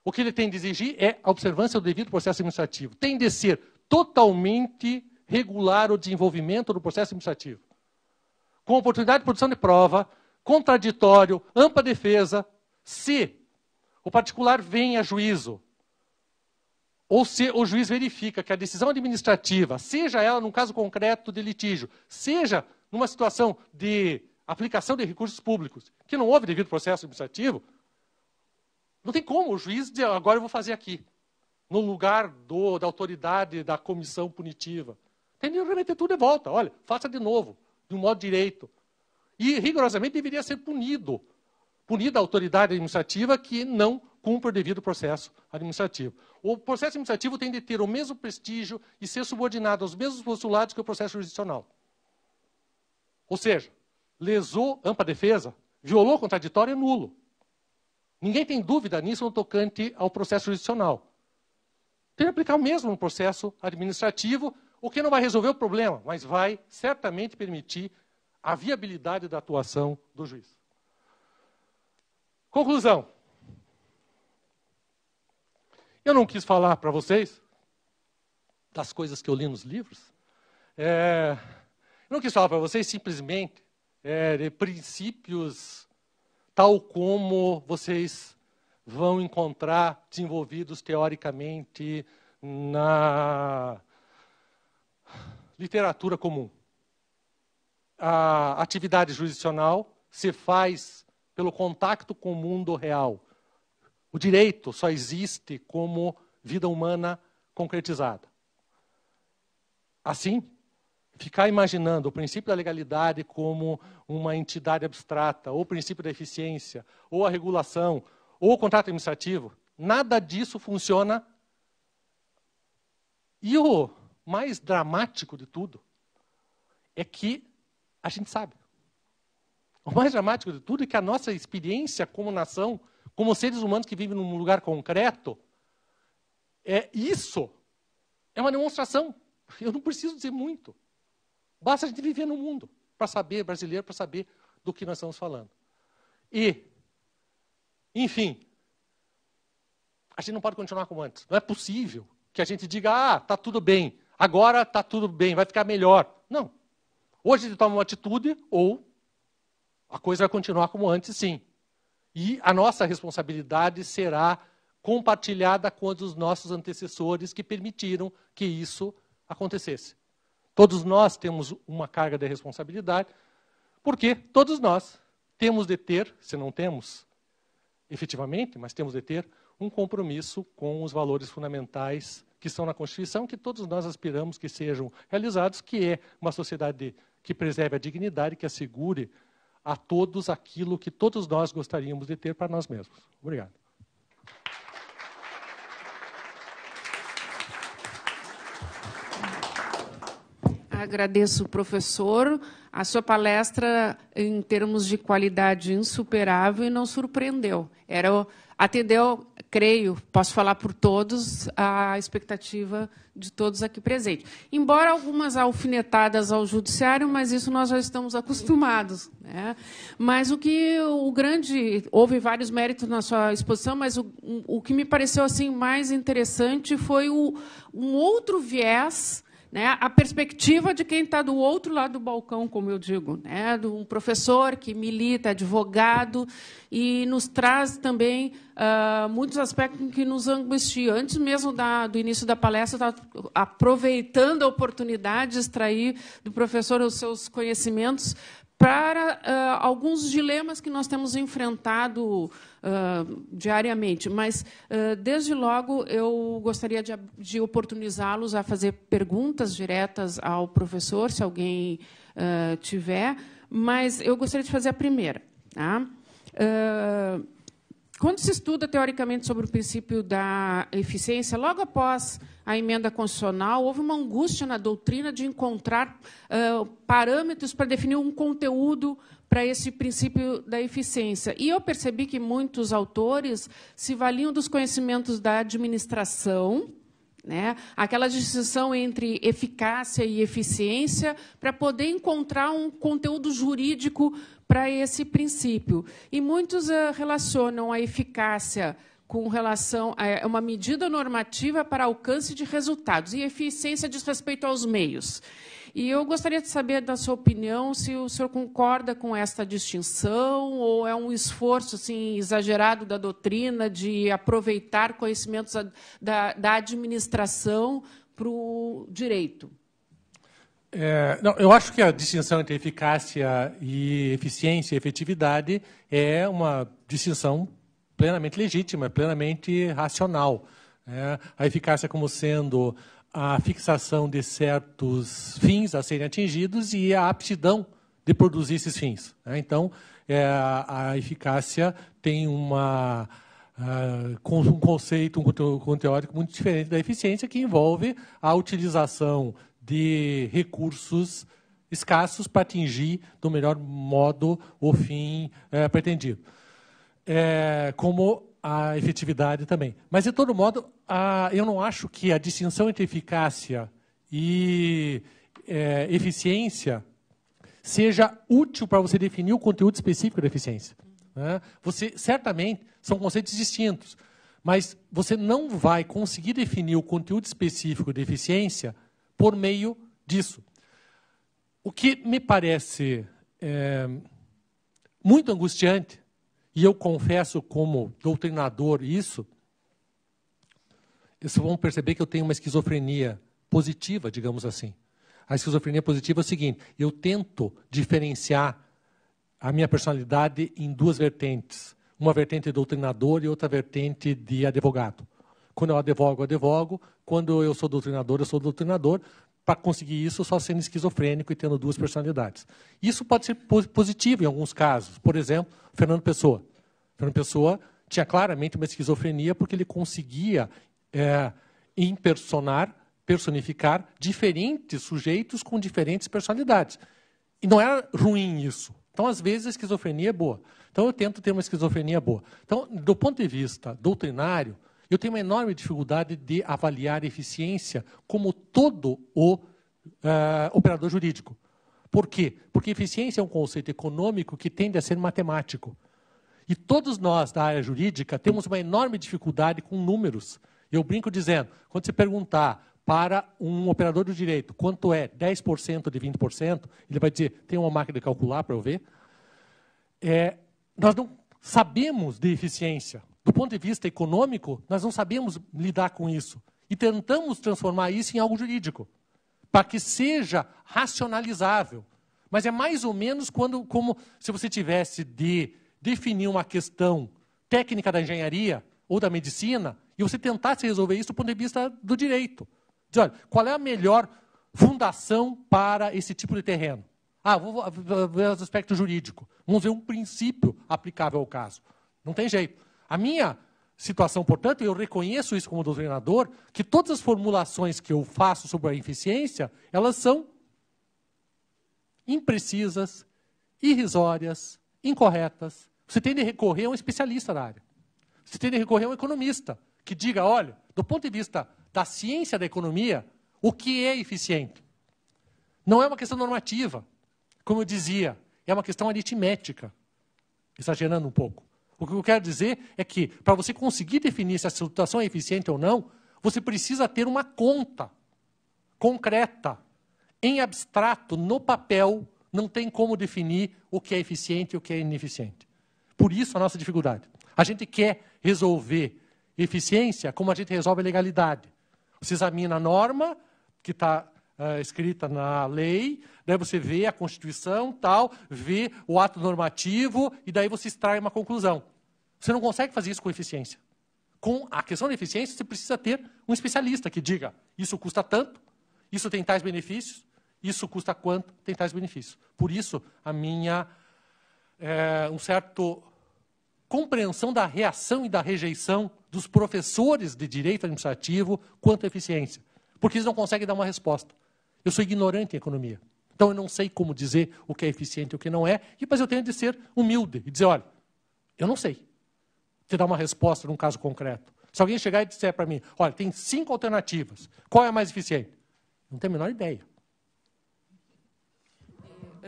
Speaker 1: O que ele tem de exigir é a observância do devido processo administrativo. Tem de ser totalmente regular o desenvolvimento do processo administrativo. com oportunidade de produção de prova, contraditório, ampla defesa, se o particular vem a juízo, ou se o juiz verifica que a decisão administrativa, seja ela num caso concreto de litígio, seja numa situação de aplicação de recursos públicos, que não houve devido processo administrativo, não tem como o juiz dizer, agora eu vou fazer aqui, no lugar da autoridade da comissão punitiva. Tem que remeter tudo de volta. Olha, faça de novo, de um modo direito. E, rigorosamente, deveria ser punida a autoridade administrativa que não cumpre o devido processo administrativo. O processo administrativo tem de ter o mesmo prestígio e ser subordinado aos mesmos postulados que o processo jurisdicional. Ou seja, lesou ampla defesa, violou o contraditório, é nulo. Ninguém tem dúvida nisso no tocante ao processo jurisdicional. Tem que aplicar o mesmo no processo administrativo, o que não vai resolver o problema, mas vai certamente permitir a viabilidade da atuação do juiz. Conclusão. Eu não quis falar para vocês das coisas que eu li nos livros. Eu não quis falar para vocês simplesmente de princípios tal como vocês vão encontrar desenvolvidos teoricamente na literatura comum. A atividade jurisdicional se faz pelo contato com o mundo real. O direito só existe como vida humana concretizada. Assim, ficar imaginando o princípio da legalidade como uma entidade abstrata, ou o princípio da eficiência, ou a regulação, ou o contrato administrativo, nada disso funciona. E o mais dramático de tudo é que a gente sabe. O mais dramático de tudo é que a nossa experiência como nação, como seres humanos que vivem num lugar concreto, isso é uma demonstração. Eu não preciso dizer muito. Basta a gente viver no mundo para saber, brasileiro, para saber do que nós estamos falando. E, enfim, a gente não pode continuar como antes. Não é possível que a gente diga, está tudo bem, agora está tudo bem, vai ficar melhor. Não. Hoje a gente toma uma atitude ou a coisa vai continuar como antes, sim. E a nossa responsabilidade será compartilhada com os nossos antecessores que permitiram que isso acontecesse. Todos nós temos uma carga de responsabilidade, porque todos nós temos de ter, se não temos efetivamente, mas temos de ter um compromisso com os valores fundamentais que estão na Constituição, que todos nós aspiramos que sejam realizados, que é uma sociedade que preserve a dignidade, que assegure a todos aquilo que todos nós gostaríamos de ter para nós mesmos. Obrigado.
Speaker 2: Agradeço, professor. A sua palestra, em termos de qualidade, insuperável e não surpreendeu. Atendeu, creio, posso falar por todos, a expectativa de todos aqui presentes. Embora algumas alfinetadas ao judiciário, mas isso nós já estamos acostumados, né? Mas houve vários méritos na sua exposição, mas o que me pareceu assim mais interessante foi um outro viés, né, a perspectiva de quem está do outro lado do balcão, como eu digo, né, de um professor que milita, advogado, e nos traz também muitos aspectos que nos angustiam. Antes mesmo do início da palestra, eu estava aproveitando a oportunidade de extrair do professor os seus conhecimentos para alguns dilemas que nós temos enfrentado diariamente. Mas, desde logo, eu gostaria de oportunizá-los a fazer perguntas diretas ao professor, se alguém tiver, mas eu gostaria de fazer a primeira. Tá? Quando se estuda, teoricamente, sobre o princípio da eficiência, logo após a emenda constitucional, houve uma angústia na doutrina de encontrar parâmetros para definir um conteúdo para esse princípio da eficiência. E eu percebi que muitos autores se valiam dos conhecimentos da administração, né, aquela distinção entre eficácia e eficiência, para poder encontrar um conteúdo jurídico para esse princípio. E muitos relacionam a eficácia com relação a uma medida normativa para alcance de resultados, e eficiência diz respeito aos meios. E eu gostaria de saber da sua opinião se o senhor concorda com esta distinção ou é um esforço assim, exagerado da doutrina de aproveitar conhecimentos da administração para o direito.
Speaker 1: Não, eu acho que a distinção entre eficácia e eficiência e efetividade é uma distinção plenamente legítima, plenamente racional. A eficácia como sendo a fixação de certos fins a serem atingidos e a aptidão de produzir esses fins. Então, a eficácia tem um conceito, um teórico muito diferente da eficiência, que envolve a utilização de recursos escassos para atingir do melhor modo o fim pretendido. Como a efetividade também. Mas, de todo modo, eu não acho que a distinção entre eficácia e eficiência seja útil para você definir o conteúdo específico da eficiência. Certamente, são conceitos distintos, mas você não vai conseguir definir o conteúdo específico da eficiência por meio disso. O que me parece muito angustiante, e eu confesso como doutrinador isso, vocês vão perceber que eu tenho uma esquizofrenia positiva, digamos assim. A esquizofrenia positiva é o seguinte: eu tento diferenciar a minha personalidade em duas vertentes. Uma vertente de doutrinador e outra vertente de advogado. Quando eu advogo, eu advogo. Quando eu sou doutrinador, eu sou doutrinador. Para conseguir isso, só sendo esquizofrênico e tendo duas personalidades. Isso pode ser positivo em alguns casos. Por exemplo, Fernando Pessoa. Fernando Pessoa tinha claramente uma esquizofrenia porque ele conseguia personificar diferentes sujeitos com diferentes personalidades. E não era ruim isso. Então, às vezes, a esquizofrenia é boa. Então, eu tento ter uma esquizofrenia boa. Então, do ponto de vista doutrinário, eu tenho uma enorme dificuldade de avaliar eficiência como todo o operador jurídico. Por quê? Porque eficiência é um conceito econômico que tende a ser matemático. E todos nós, da área jurídica, temos uma enorme dificuldade com números. Eu brinco dizendo, quando você perguntar para um operador do direito quanto é 10% de 20%, ele vai dizer, tem uma máquina de calcular para eu ver? Nós não sabemos de eficiência. Do ponto de vista econômico, nós não sabemos lidar com isso. E tentamos transformar isso em algo jurídico, para que seja racionalizável. Mas é mais ou menos como se você tivesse de definir uma questão técnica da engenharia ou da medicina e você tentasse resolver isso do ponto de vista do direito. Diz, olha, qual é a melhor fundação para esse tipo de terreno? Vou ver os aspectos jurídicos. Vamos ver um princípio aplicável ao caso. Não tem jeito. A minha situação, portanto, eu reconheço isso como doutrinador, que todas as formulações que eu faço sobre a eficiência, elas são imprecisas, irrisórias, incorretas. Você tem de recorrer a um especialista da área. Você tem de recorrer a um economista, que diga, olha, do ponto de vista da ciência da economia, o que é eficiente? Não é uma questão normativa, como eu dizia, é uma questão aritmética, exagerando um pouco. O que eu quero dizer é que, para você conseguir definir se a situação é eficiente ou não, você precisa ter uma conta concreta. Em abstrato, no papel, não tem como definir o que é eficiente e o que é ineficiente. Por isso a nossa dificuldade. A gente quer resolver eficiência como a gente resolve a legalidade. Você examina a norma que está escrita na lei, daí você vê a Constituição, tal, vê o ato normativo e daí você extrai uma conclusão. Você não consegue fazer isso com eficiência. Com a questão da eficiência, você precisa ter um especialista que diga isso custa tanto, isso tem tais benefícios, isso custa quanto, tem tais benefícios. Por isso, a minha um certo compreensão da reação e da rejeição dos professores de direito administrativo quanto à eficiência. Porque eles não conseguem dar uma resposta. Eu sou ignorante em economia. Então, eu não sei como dizer o que é eficiente e o que não é, mas eu tenho de ser humilde e dizer, olha, eu não sei te dar uma resposta num caso concreto. Se alguém chegar e disser para mim, olha, tem 5 alternativas, qual é a mais eficiente? Não tenho a menor ideia.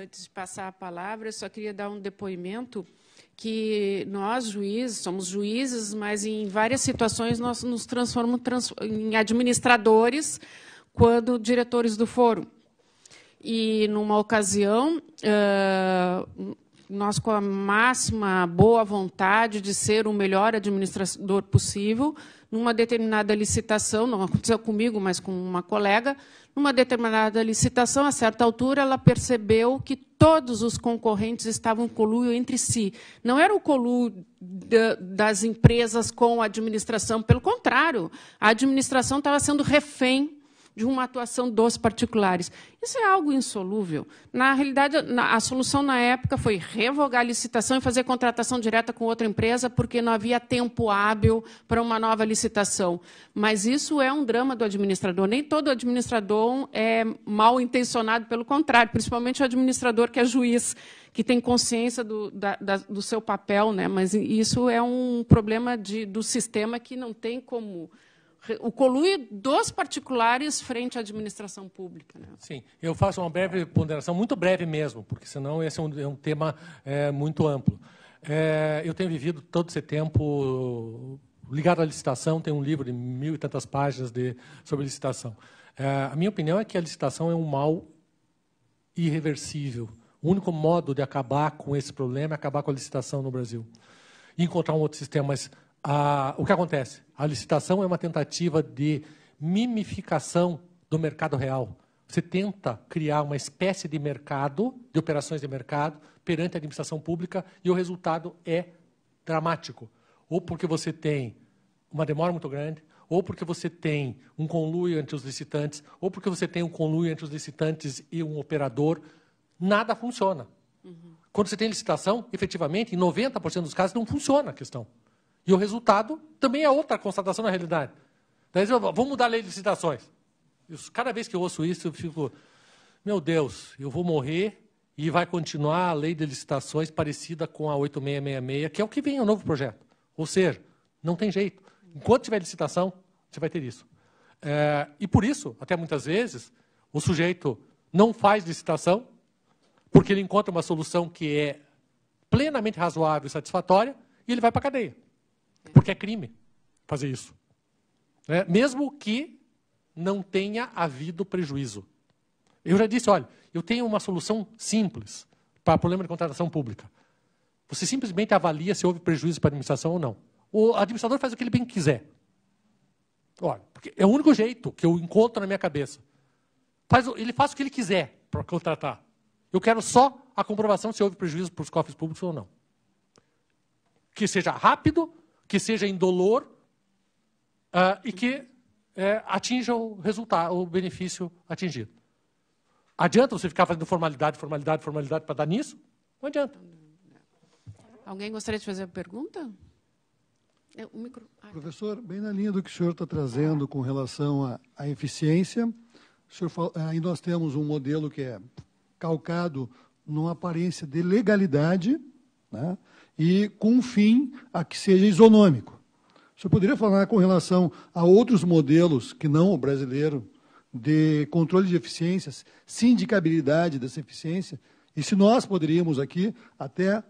Speaker 2: Antes de passar a palavra, eu só queria dar um depoimento que nós, juízes, somos juízes, mas em várias situações nós nos transformamos em administradores quando diretores do fórum. E, numa ocasião, nós, com a máxima boa vontade de ser o melhor administrador possível, numa determinada licitação, não aconteceu comigo, mas com uma colega, numa determinada licitação, a certa altura, ela percebeu que todos os concorrentes estavam em conluio entre si. Não era o conluio das empresas com a administração, pelo contrário, a administração estava sendo refém de uma atuação dos particulares. Isso é algo insolúvel. Na realidade, a solução na época foi revogar a licitação e fazer contratação direta com outra empresa, porque não havia tempo hábil para uma nova licitação. Mas isso é um drama do administrador. Nem todo administrador é mal intencionado, pelo contrário, principalmente o administrador que é juiz, que tem consciência do seu papel, né? Mas isso é um problema do sistema que não tem como... O conluio dos particulares frente à administração pública. Né?
Speaker 1: Sim, eu faço uma breve ponderação, muito breve mesmo, porque senão esse é um tema muito amplo. Eu tenho vivido todo esse tempo ligado à licitação, tem um livro de 1000 e tantas páginas sobre licitação. A minha opinião é que a licitação é um mal irreversível. O único modo de acabar com esse problema é acabar com a licitação no Brasil. E encontrar um outro sistema, mas... o que acontece? A licitação é uma tentativa de mimificação do mercado real. Você tenta criar uma espécie de mercado, de operações de mercado, perante a administração pública, e o resultado é dramático. Ou porque você tem uma demora muito grande, ou porque você tem um conluio entre os licitantes, ou porque você tem um conluio entre os licitantes e um operador, nada funciona. Quando você tem licitação, efetivamente, em 90% dos casos, não funciona a questão. E o resultado também é outra constatação na realidade. Daí, vamos mudar a lei de licitações. Cada vez que eu ouço isso, eu fico, meu Deus, eu vou morrer e vai continuar a lei de licitações parecida com a 8666, que é o que vem no novo projeto. Ou seja, não tem jeito. Enquanto tiver licitação, você vai ter isso. E por isso, até muitas vezes, o sujeito não faz licitação, porque ele encontra uma solução que é plenamente razoável e satisfatória, e ele vai para a cadeia. Porque é crime fazer isso. Mesmo que não tenha havido prejuízo. Eu já disse, olha, eu tenho uma solução simples para o problema de contratação pública. Você simplesmente avalia se houve prejuízo para a administração ou não. O administrador faz o que ele bem quiser. Olha, porque é o único jeito que eu encontro na minha cabeça. Ele faz o que ele quiser para contratar. Eu quero só a comprovação se houve prejuízo para os cofres públicos ou não. Que seja rápido, que seja indolor e que atinja o resultado, o benefício atingido. Adianta você ficar fazendo formalidade para dar nisso? Não adianta.
Speaker 2: Alguém gostaria de fazer uma pergunta?
Speaker 3: Professor, bem na linha do que o senhor está trazendo com relação à eficiência, aí nós temos um modelo que é calcado numa aparência de legalidade, né? E com um fim a que seja isonômico. O senhor poderia falar com relação a outros modelos, que não o brasileiro, de controle de eficiências, sindicabilidade dessa eficiência, e se nós poderíamos aqui, até,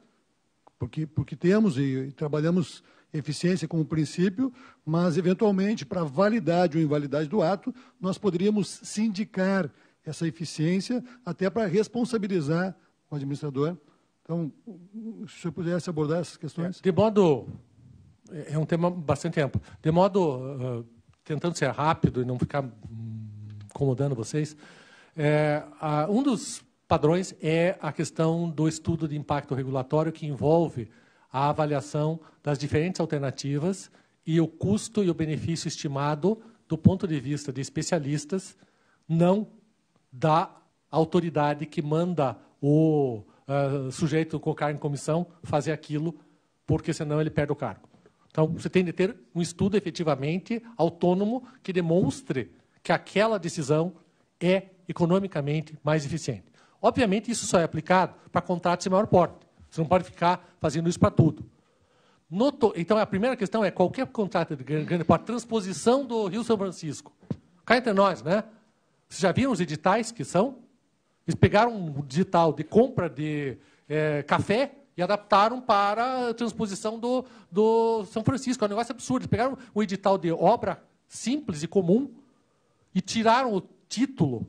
Speaker 3: porque temos e trabalhamos eficiência como princípio, mas, eventualmente, para validade ou invalidade do ato, nós poderíamos sindicar essa eficiência até para responsabilizar o administrador. Então, se o senhor pudesse abordar essas questões.
Speaker 1: É um tema bastante amplo. De modo, tentando ser rápido e não ficar incomodando vocês, um dos padrões é a questão do estudo de impacto regulatório, que envolve a avaliação das diferentes alternativas e o custo e o benefício estimado do ponto de vista de especialistas, não da autoridade que manda o sujeito colocar em comissão fazer aquilo, porque senão ele perde o cargo. Então, você tem de ter um estudo efetivamente autônomo que demonstre que aquela decisão é economicamente mais eficiente. Obviamente, isso só é aplicado para contratos de maior porte. Você não pode ficar fazendo isso para tudo. Então, a primeira questão é qualquer contrato de grande porte, transposição do Rio São Francisco. Cá entre nós, né? Vocês já viram os editais que são? Eles pegaram um digital de compra de café e adaptaram para a transposição do São Francisco. É um negócio absurdo. Eles pegaram o edital de obra simples e comum e tiraram o título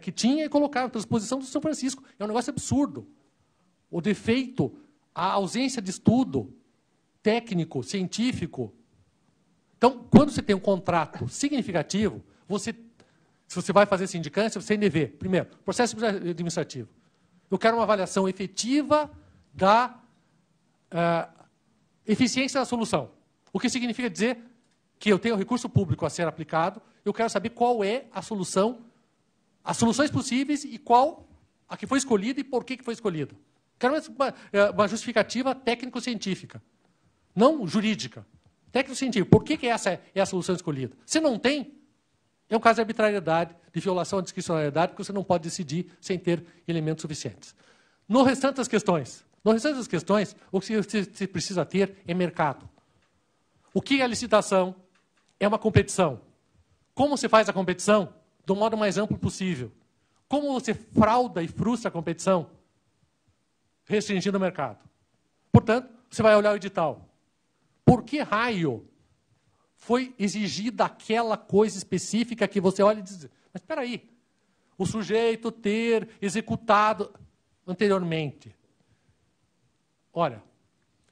Speaker 1: que tinha e colocaram a transposição do São Francisco. É um negócio absurdo. O defeito, a ausência de estudo técnico, científico. Então, quando você tem um contrato significativo, se você vai fazer sindicância, você tem de ver, primeiro, processo administrativo. Eu quero uma avaliação efetiva da eficiência da solução. O que significa dizer que eu tenho recurso público a ser aplicado, eu quero saber qual é a solução, as soluções possíveis e qual a que foi escolhida e por que foi escolhida. Quero uma justificativa técnico-científica, não jurídica. Técnico-científica. Por que essa é a solução escolhida? Se não tem, é um caso de arbitrariedade, de violação à discricionariedade, porque você não pode decidir sem ter elementos suficientes. No restante das questões, o que você precisa ter é mercado. O que é a licitação? É uma competição. Como você faz a competição? Do modo mais amplo possível. Como você frauda e frustra a competição? Restringindo o mercado. Portanto, você vai olhar o edital. Por que raio foi exigida aquela coisa específica que você olha e diz, mas espera aí, o sujeito ter executado anteriormente. Olha,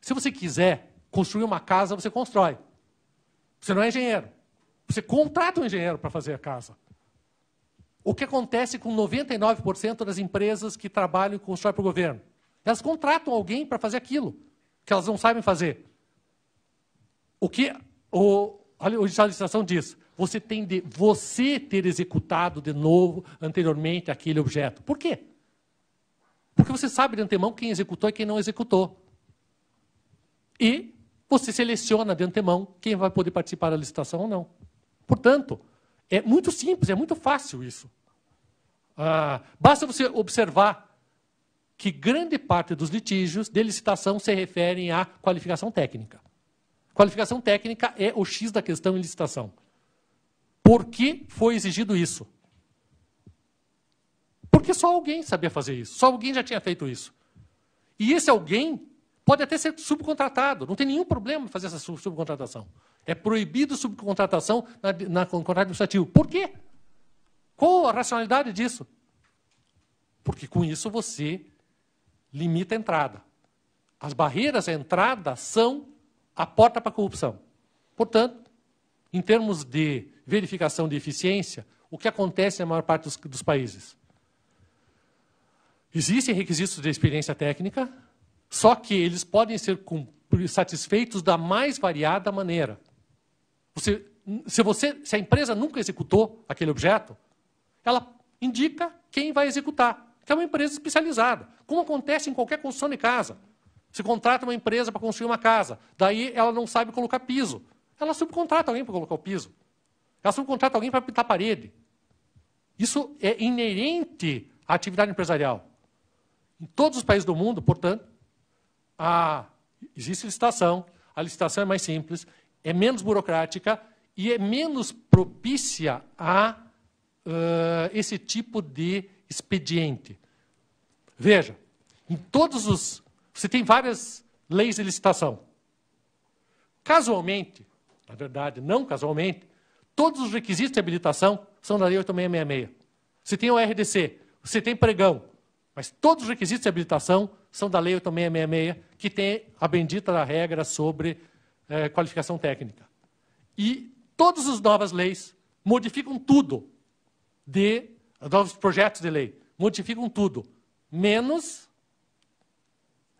Speaker 1: se você quiser construir uma casa, você constrói. Você não é engenheiro. Você contrata um engenheiro para fazer a casa. O que acontece com 99% das empresas que trabalham e constroem para o governo? Elas contratam alguém para fazer aquilo que elas não sabem fazer. O que a legislação diz? Você tem de ter executado de novo, anteriormente, aquele objeto. Por quê? Porque você sabe de antemão quem executou e quem não executou. E você seleciona de antemão quem vai poder participar da licitação ou não. Portanto, é muito simples, é muito fácil isso. Basta você observar que grande parte dos litígios de licitação se referem à qualificação técnica. Qualificação técnica é o X da questão em licitação. Por que foi exigido isso? Porque só alguém sabia fazer isso. Só alguém já tinha feito isso. E esse alguém pode até ser subcontratado. Não tem nenhum problema em fazer essa subcontratação. É proibido subcontratação na contrato administrativo. Por quê? Qual a racionalidade disso? Porque com isso você limita a entrada. As barreiras à entrada são a porta para a corrupção. Portanto, em termos de verificação de eficiência, o que acontece na maior parte dos países? Existem requisitos de experiência técnica, só que eles podem ser satisfeitos da mais variada maneira. Se a empresa nunca executou aquele objeto, ela indica quem vai executar, que é uma empresa especializada, como acontece em qualquer construção de casa. Você contrata uma empresa para construir uma casa, daí ela não sabe colocar piso. Ela subcontrata alguém para colocar o piso. Ela subcontrata alguém para pintar a parede. Isso é inerente à atividade empresarial. Em todos os países do mundo, portanto, existe licitação, a licitação é mais simples, é menos burocrática e é menos propícia a esse tipo de expediente. Veja, você tem várias leis de licitação. Casualmente, na verdade, não casualmente, todos os requisitos de habilitação são da Lei 8666. Você tem o RDC, você tem pregão, mas todos os requisitos de habilitação são da Lei 8666, que tem a bendita da regra sobre qualificação técnica. E todas as novas leis modificam tudo, novos projetos de lei, modificam tudo, menos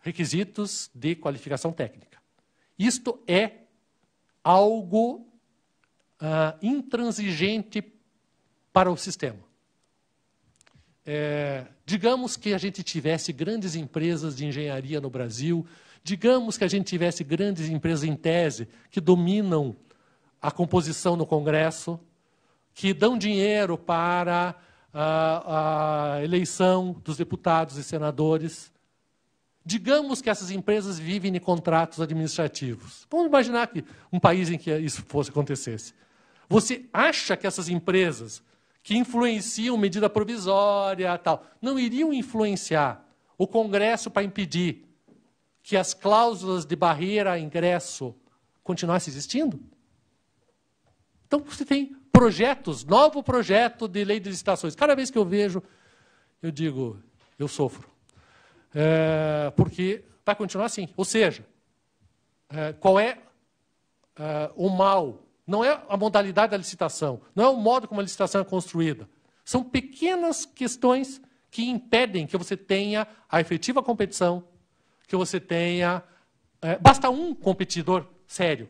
Speaker 1: requisitos de qualificação técnica. Isto é algo intransigente para o sistema. Digamos que a gente tivesse grandes empresas de engenharia no Brasil, digamos que a gente tivesse grandes empresas em tese que dominam a composição no Congresso, que dão dinheiro para a eleição dos deputados e senadores. Digamos que essas empresas vivem de contratos administrativos. Vamos imaginar que um país em que isso acontecesse. Você acha que essas empresas que influenciam medida provisória, tal, não iriam influenciar o Congresso para impedir que as cláusulas de barreira a ingresso continuassem existindo? Então, você tem projetos, novo projeto de lei de licitações. Cada vez que eu vejo, eu digo, eu sofro. Porque vai continuar assim. Ou seja, qual é o mal? Não é a modalidade da licitação, não é o modo como a licitação é construída. São pequenas questões que impedem que você tenha a efetiva competição, que você tenha... basta um competidor sério.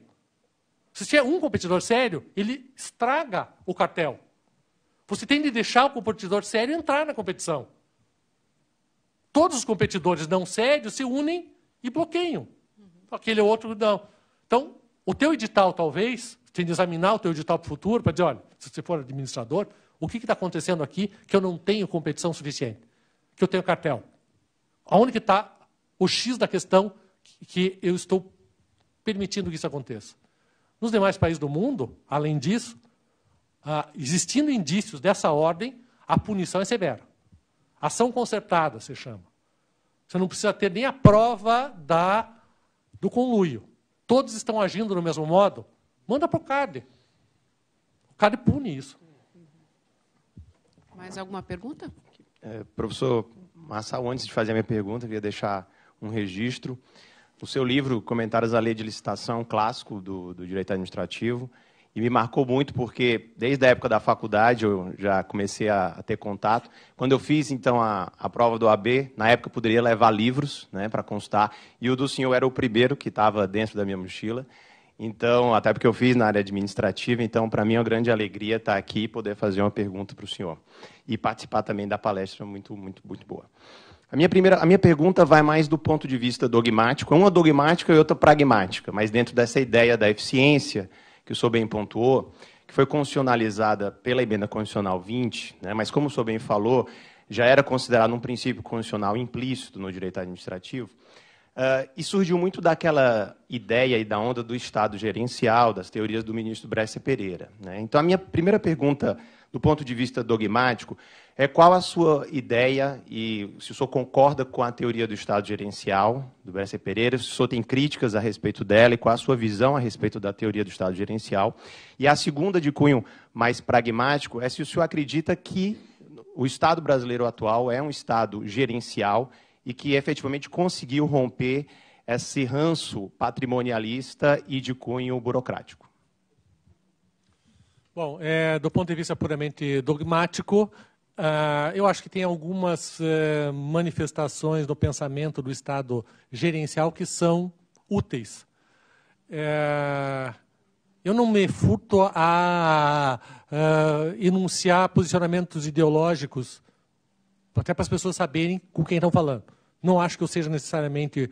Speaker 1: Se tiver um competidor sério, ele estraga o cartel. Você tem de deixar o competidor sério entrar na competição. Todos os competidores não sérios se unem e bloqueiam. Aquele outro não. Então, o teu edital, talvez, tem de examinar o teu edital para o futuro, para dizer, olha, se você for administrador, o que está acontecendo aqui que eu não tenho competição suficiente? Que eu tenho cartel? Aonde que está o X da questão que eu estou permitindo que isso aconteça? Nos demais países do mundo, além disso, existindo indícios dessa ordem, a punição é severa. Ação concertada, se chama. Você não precisa ter nem a prova do conluio. Todos estão agindo do mesmo modo, manda para o CAD. O CAD pune isso.
Speaker 2: Mais alguma pergunta?
Speaker 4: Professor Marçal, antes de fazer a minha pergunta, eu queria deixar um registro. O seu livro, Comentários à Lei de Licitação, clássico do direito administrativo, e me marcou muito porque, desde a época da faculdade, eu já comecei a ter contato. Quando eu fiz, então, a prova do AB, na época eu poderia levar livros, né, para constar, e o do senhor era o primeiro que estava dentro da minha mochila. Então, até porque eu fiz na área administrativa, então, para mim é uma grande alegria estar aqui e poder fazer uma pergunta para o senhor. E participar também da palestra, muito boa. A minha pergunta vai mais do ponto de vista dogmático. Uma dogmática e outra pragmática, mas dentro dessa ideia da eficiência, que o senhor bem pontuou, que foi constitucionalizada pela Emenda Constitucional 20, né, mas como o senhor bem falou, já era considerado um princípio constitucional implícito no direito administrativo, e surgiu muito daquela ideia e da onda do Estado gerencial, das teorias do ministro Bresser Pereira, né? Então, a minha primeira pergunta, do ponto de vista dogmático, é qual a sua ideia e se o senhor concorda com a teoria do Estado gerencial, do Bresser Pereira, se o senhor tem críticas a respeito dela e qual a sua visão a respeito da teoria do Estado gerencial. E a segunda, de cunho mais pragmático, é se o senhor acredita que o Estado brasileiro atual é um Estado gerencial e que efetivamente conseguiu romper esse ranço patrimonialista e de cunho burocrático.
Speaker 1: Bom, do ponto de vista puramente dogmático, eu acho que tem algumas manifestações do pensamento do Estado gerencial que são úteis. Eu não me furto a enunciar posicionamentos ideológicos, até para as pessoas saberem com quem estão falando. Não acho que eu seja necessariamente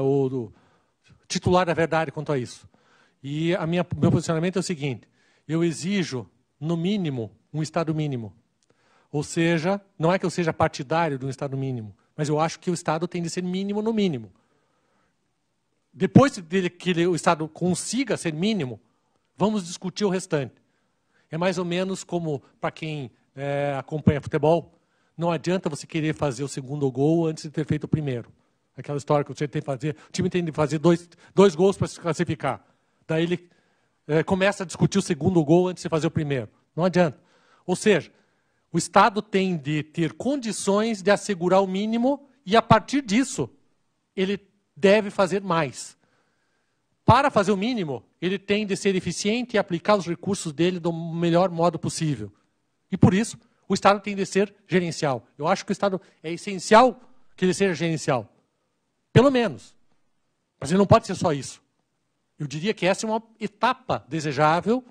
Speaker 1: o titular da verdade quanto a isso. E meu posicionamento é o seguinte: eu exijo, no mínimo, um Estado mínimo. Ou seja, não é que eu seja partidário de um Estado mínimo, mas eu acho que o Estado tem de ser mínimo no mínimo. Depois que o Estado consiga ser mínimo, vamos discutir o restante. É mais ou menos como, para quem acompanha futebol, não adianta você querer fazer o segundo gol antes de ter feito o primeiro. Aquela história que você tem que fazer, o time tem de fazer dois gols para se classificar. Daí ele começa a discutir o segundo gol antes de fazer o primeiro. Não adianta. Ou seja, o Estado tem de ter condições de assegurar o mínimo e, a partir disso, ele deve fazer mais. Para fazer o mínimo, ele tem de ser eficiente e aplicar os recursos dele do melhor modo possível. E, por isso, o Estado tem de ser gerencial. Eu acho que o Estado é essencial que ele seja gerencial. Pelo menos. Mas ele não pode ser só isso. Eu diria que essa é uma etapa desejável,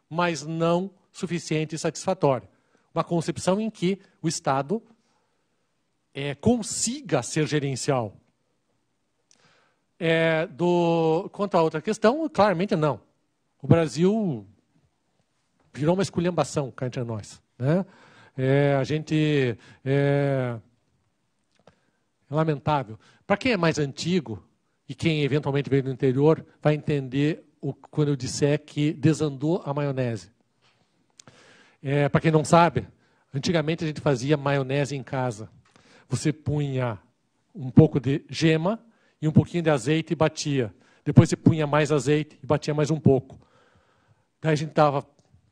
Speaker 1: mas não suficiente e satisfatória. Uma concepção em que o Estado consiga ser gerencial. Quanto à outra questão, claramente não. O Brasil virou uma esculhambação cá entre nós, né? É lamentável. Para quem é mais antigo e quem eventualmente veio do interior vai entender quando eu disser que desandou a maionese. Para quem não sabe, antigamente a gente fazia maionese em casa. Você punha um pouco de gema e um pouquinho de azeite e batia. Depois você punha mais azeite e batia mais um pouco. Daí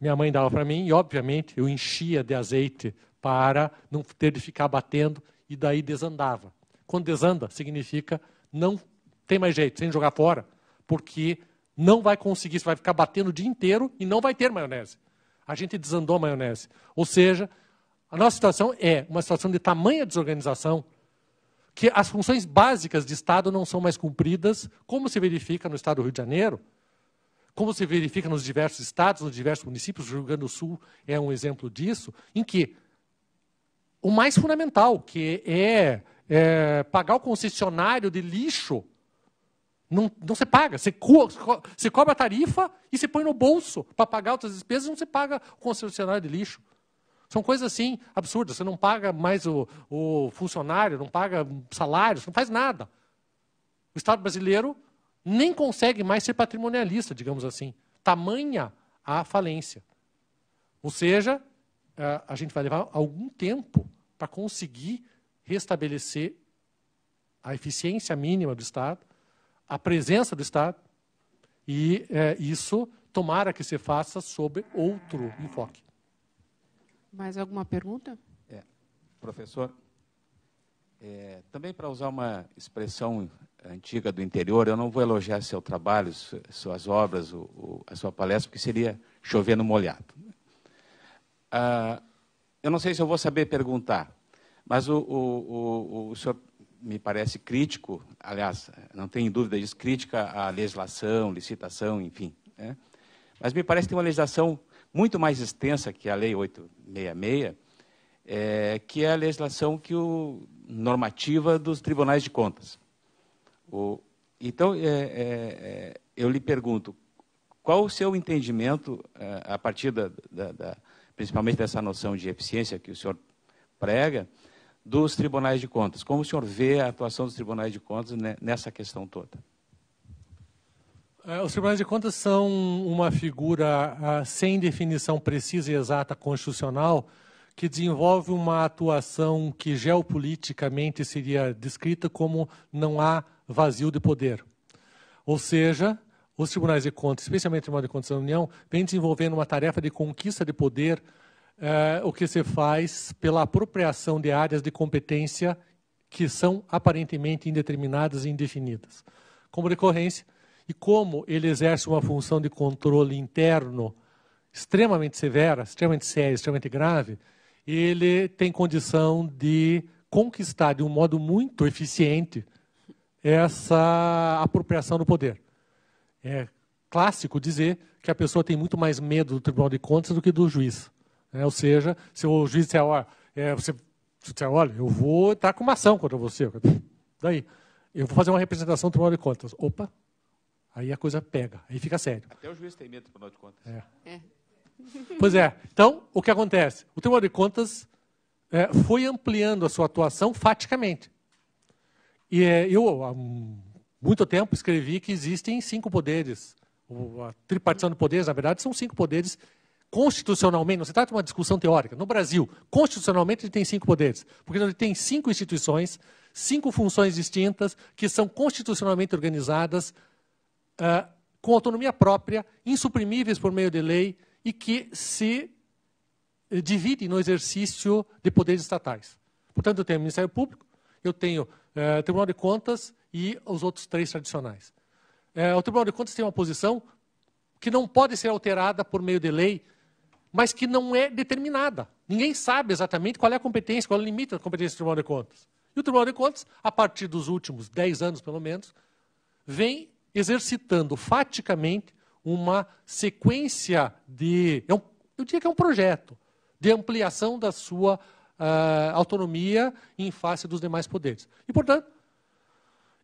Speaker 1: minha mãe dava para mim e, obviamente, eu enchia de azeite para não ter de ficar batendo e daí desandava. Quando desanda, significa não tem mais jeito, sem jogar fora, porque não vai conseguir, você vai ficar batendo o dia inteiro e não vai ter maionese. A gente desandou a maionese. Ou seja, a nossa situação é uma situação de tamanha desorganização que as funções básicas de Estado não são mais cumpridas, como se verifica no Estado do Rio de Janeiro, como se verifica nos diversos estados, nos diversos municípios. O Rio Grande do Sul é um exemplo disso, em que o mais fundamental, que é pagar o concessionário de lixo, não se paga. Você cobra a tarifa e se põe no bolso para pagar outras despesas e não se paga o concessionário de lixo. São coisas assim absurdas. Você não paga mais o funcionário, não paga salários, não faz nada. O Estado brasileiro nem consegue mais ser patrimonialista, digamos assim. Tamanha a falência. Ou seja, a gente vai levar algum tempo para conseguir restabelecer a eficiência mínima do Estado, a presença do Estado, e isso tomara que se faça sob outro enfoque.
Speaker 2: Mais alguma pergunta?
Speaker 5: Professor, também para usar uma expressão antiga do interior, eu não vou elogiar seu trabalho, suas obras, a sua palestra, porque seria chover no molhado. Eu não sei se eu vou saber perguntar, mas o senhor me parece crítico, aliás, não tenho dúvida disso, crítica à legislação, licitação, enfim. Né? Mas me parece que tem uma legislação muito mais extensa que a Lei 866, que é a legislação normativa dos tribunais de contas. Então, eu lhe pergunto, qual o seu entendimento, a partir principalmente dessa noção de eficiência que o senhor prega, dos tribunais de contas? Como o senhor vê a atuação dos tribunais de contas nessa questão toda?
Speaker 1: Os tribunais de contas são uma figura sem definição precisa e exata constitucional, que desenvolve uma atuação que geopoliticamente seria descrita como não há vazio de poder. Ou seja, os tribunais de contas, especialmente o Tribunal de Contas da União, vem desenvolvendo uma tarefa de conquista de poder, o que se faz pela apropriação de áreas de competência que são aparentemente indeterminadas e indefinidas. Como decorrência, e como ele exerce uma função de controle interno extremamente severa, extremamente séria, extremamente grave, ele tem condição de conquistar de um modo muito eficiente essa apropriação do poder. É clássico dizer que a pessoa tem muito mais medo do Tribunal de Contas do que do juiz. Ou seja, se o juiz disser, olha, eu vou estar com uma ação contra você, daí, eu vou fazer uma representação do Tribunal de Contas. Opa, aí a coisa pega, aí fica sério.
Speaker 5: Até o juiz tem medo do Tribunal de Contas.
Speaker 1: Pois é. Então, o que acontece? O Tribunal de Contas foi ampliando a sua atuação faticamente. E eu, há muito tempo, escrevi que existem 5 poderes. A tripartição de poderes, na verdade, são 5 poderes constitucionalmente. Não se trata de uma discussão teórica. No Brasil, constitucionalmente, ele tem 5 poderes. Porque ele tem 5 instituições, 5 funções distintas, que são constitucionalmente organizadas, com autonomia própria, insuprimíveis por meio de lei, e que se dividem no exercício de poderes estatais. Portanto, eu tenho o Ministério Público, eu tenho o Tribunal de Contas e os outros 3 tradicionais. O Tribunal de Contas tem uma posição que não pode ser alterada por meio de lei, mas que não é determinada. Ninguém sabe exatamente qual é a competência, qual é o limite da competência do Tribunal de Contas. E o Tribunal de Contas, a partir dos últimos 10 anos, pelo menos, vem exercitando faticamente uma sequência de... eu diria que é um projeto de ampliação da sua autonomia em face dos demais poderes. E, portanto,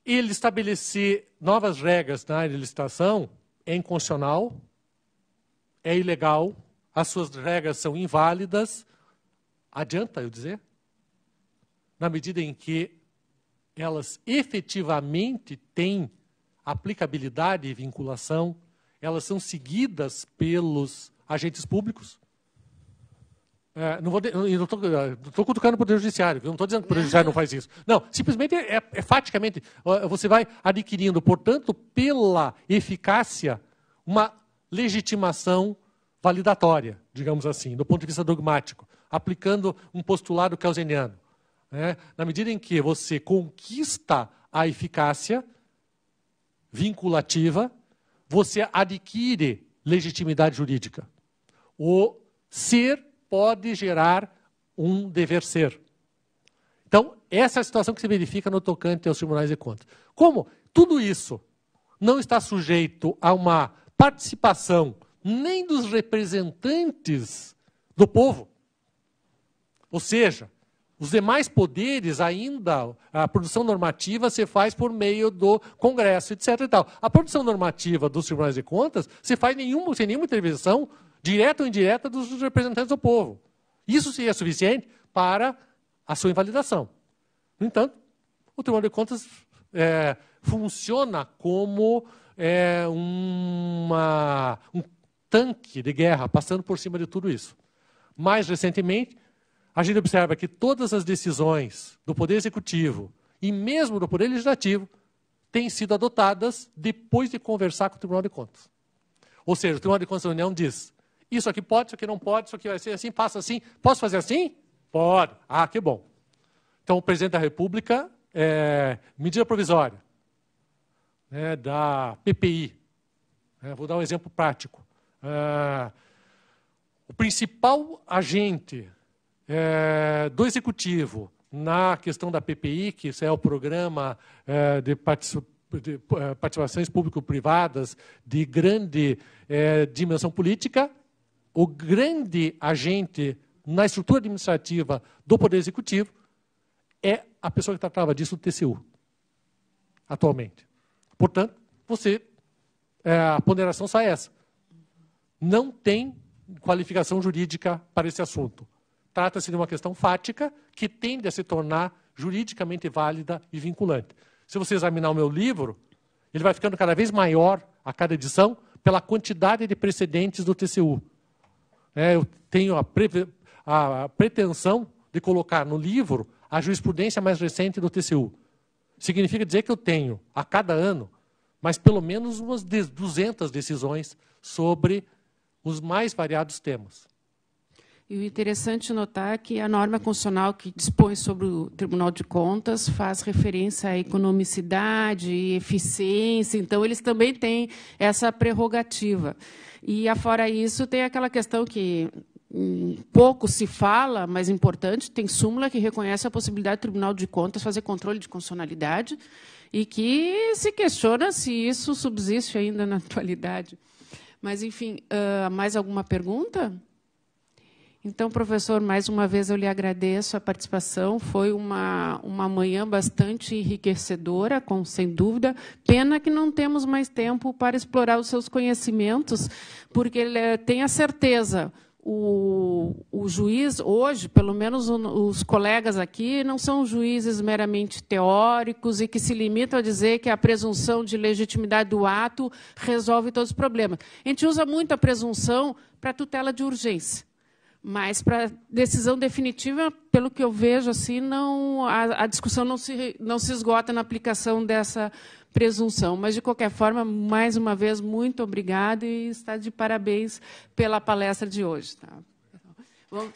Speaker 1: ele estabelecer novas regras na área de licitação é inconstitucional, é ilegal, as suas regras são inválidas, adianta eu dizer, na medida em que elas efetivamente têm aplicabilidade e vinculação, elas são seguidas pelos agentes públicos. não estou cutucando o Poder Judiciário, não estou dizendo que o Poder Judiciário não faz isso. Não, simplesmente faticamente, você vai adquirindo, portanto, pela eficácia, uma legitimação validatória, digamos assim, do ponto de vista dogmático, aplicando um postulado kelseniano. Na medida em que você conquista a eficácia vinculativa, você adquire legitimidade jurídica. O ser pode gerar um dever ser. Então, essa é a situação que se verifica no tocante aos tribunais de contas. Como tudo isso não está sujeito a uma participação nem dos representantes do povo, ou seja, os demais poderes ainda, a produção normativa se faz por meio do Congresso, etc. E tal. A produção normativa dos tribunais de contas se faz sem nenhuma intervenção, direta ou indireta, dos representantes do povo. Isso seria suficiente para a sua invalidação. No entanto, o Tribunal de Contas funciona como um tanque de guerra, passando por cima de tudo isso. Mais recentemente, a gente observa que todas as decisões do Poder Executivo e mesmo do Poder Legislativo têm sido adotadas depois de conversar com o Tribunal de Contas. Ou seja, o Tribunal de Contas da União diz: isso aqui pode, isso aqui não pode, isso aqui vai ser assim, passa assim. Posso fazer assim? Pode. Ah, que bom. Então, o Presidente da República, medida provisória da PPI. Vou dar um exemplo prático. O principal agente do Executivo na questão da PPI, que isso é o Programa de Participações Público-Privadas de grande dimensão política, o grande agente na estrutura administrativa do Poder Executivo é a pessoa que tratava disso do TCU, atualmente. Portanto, a ponderação só é essa. Não tem qualificação jurídica para esse assunto. Trata-se de uma questão fática que tende a se tornar juridicamente válida e vinculante. Se você examinar o meu livro, ele vai ficando cada vez maior a cada edição pela quantidade de precedentes do TCU. Eu tenho a pretensão de colocar no livro a jurisprudência mais recente do TCU. Significa dizer que eu tenho, a cada ano, mas pelo menos umas 200 decisões sobre os mais variados temas.
Speaker 2: E o interessante notar que a norma constitucional que dispõe sobre o Tribunal de Contas faz referência à economicidade e eficiência, então eles também têm essa prerrogativa. E, afora isso, tem aquela questão que pouco se fala, mas importante, tem súmula que reconhece a possibilidade do Tribunal de Contas fazer controle de constitucionalidade e que se questiona se isso subsiste ainda na atualidade. Mas, enfim, mais alguma pergunta? Então, professor, mais uma vez eu lhe agradeço a participação. Foi uma manhã bastante enriquecedora, sem dúvida. Pena que não temos mais tempo para explorar os seus conhecimentos, porque tenha certeza, o juiz, hoje, pelo menos os colegas aqui, não são juízes meramente teóricos e que se limitam a dizer que a presunção de legitimidade do ato resolve todos os problemas. A gente usa muito a presunção para tutela de urgência. Mas, para decisão definitiva, pelo que eu vejo, assim, a discussão não se esgota na aplicação dessa presunção. Mas, de qualquer forma, mais uma vez, muito obrigada e está de parabéns pela palestra de hoje. Tá? Bom.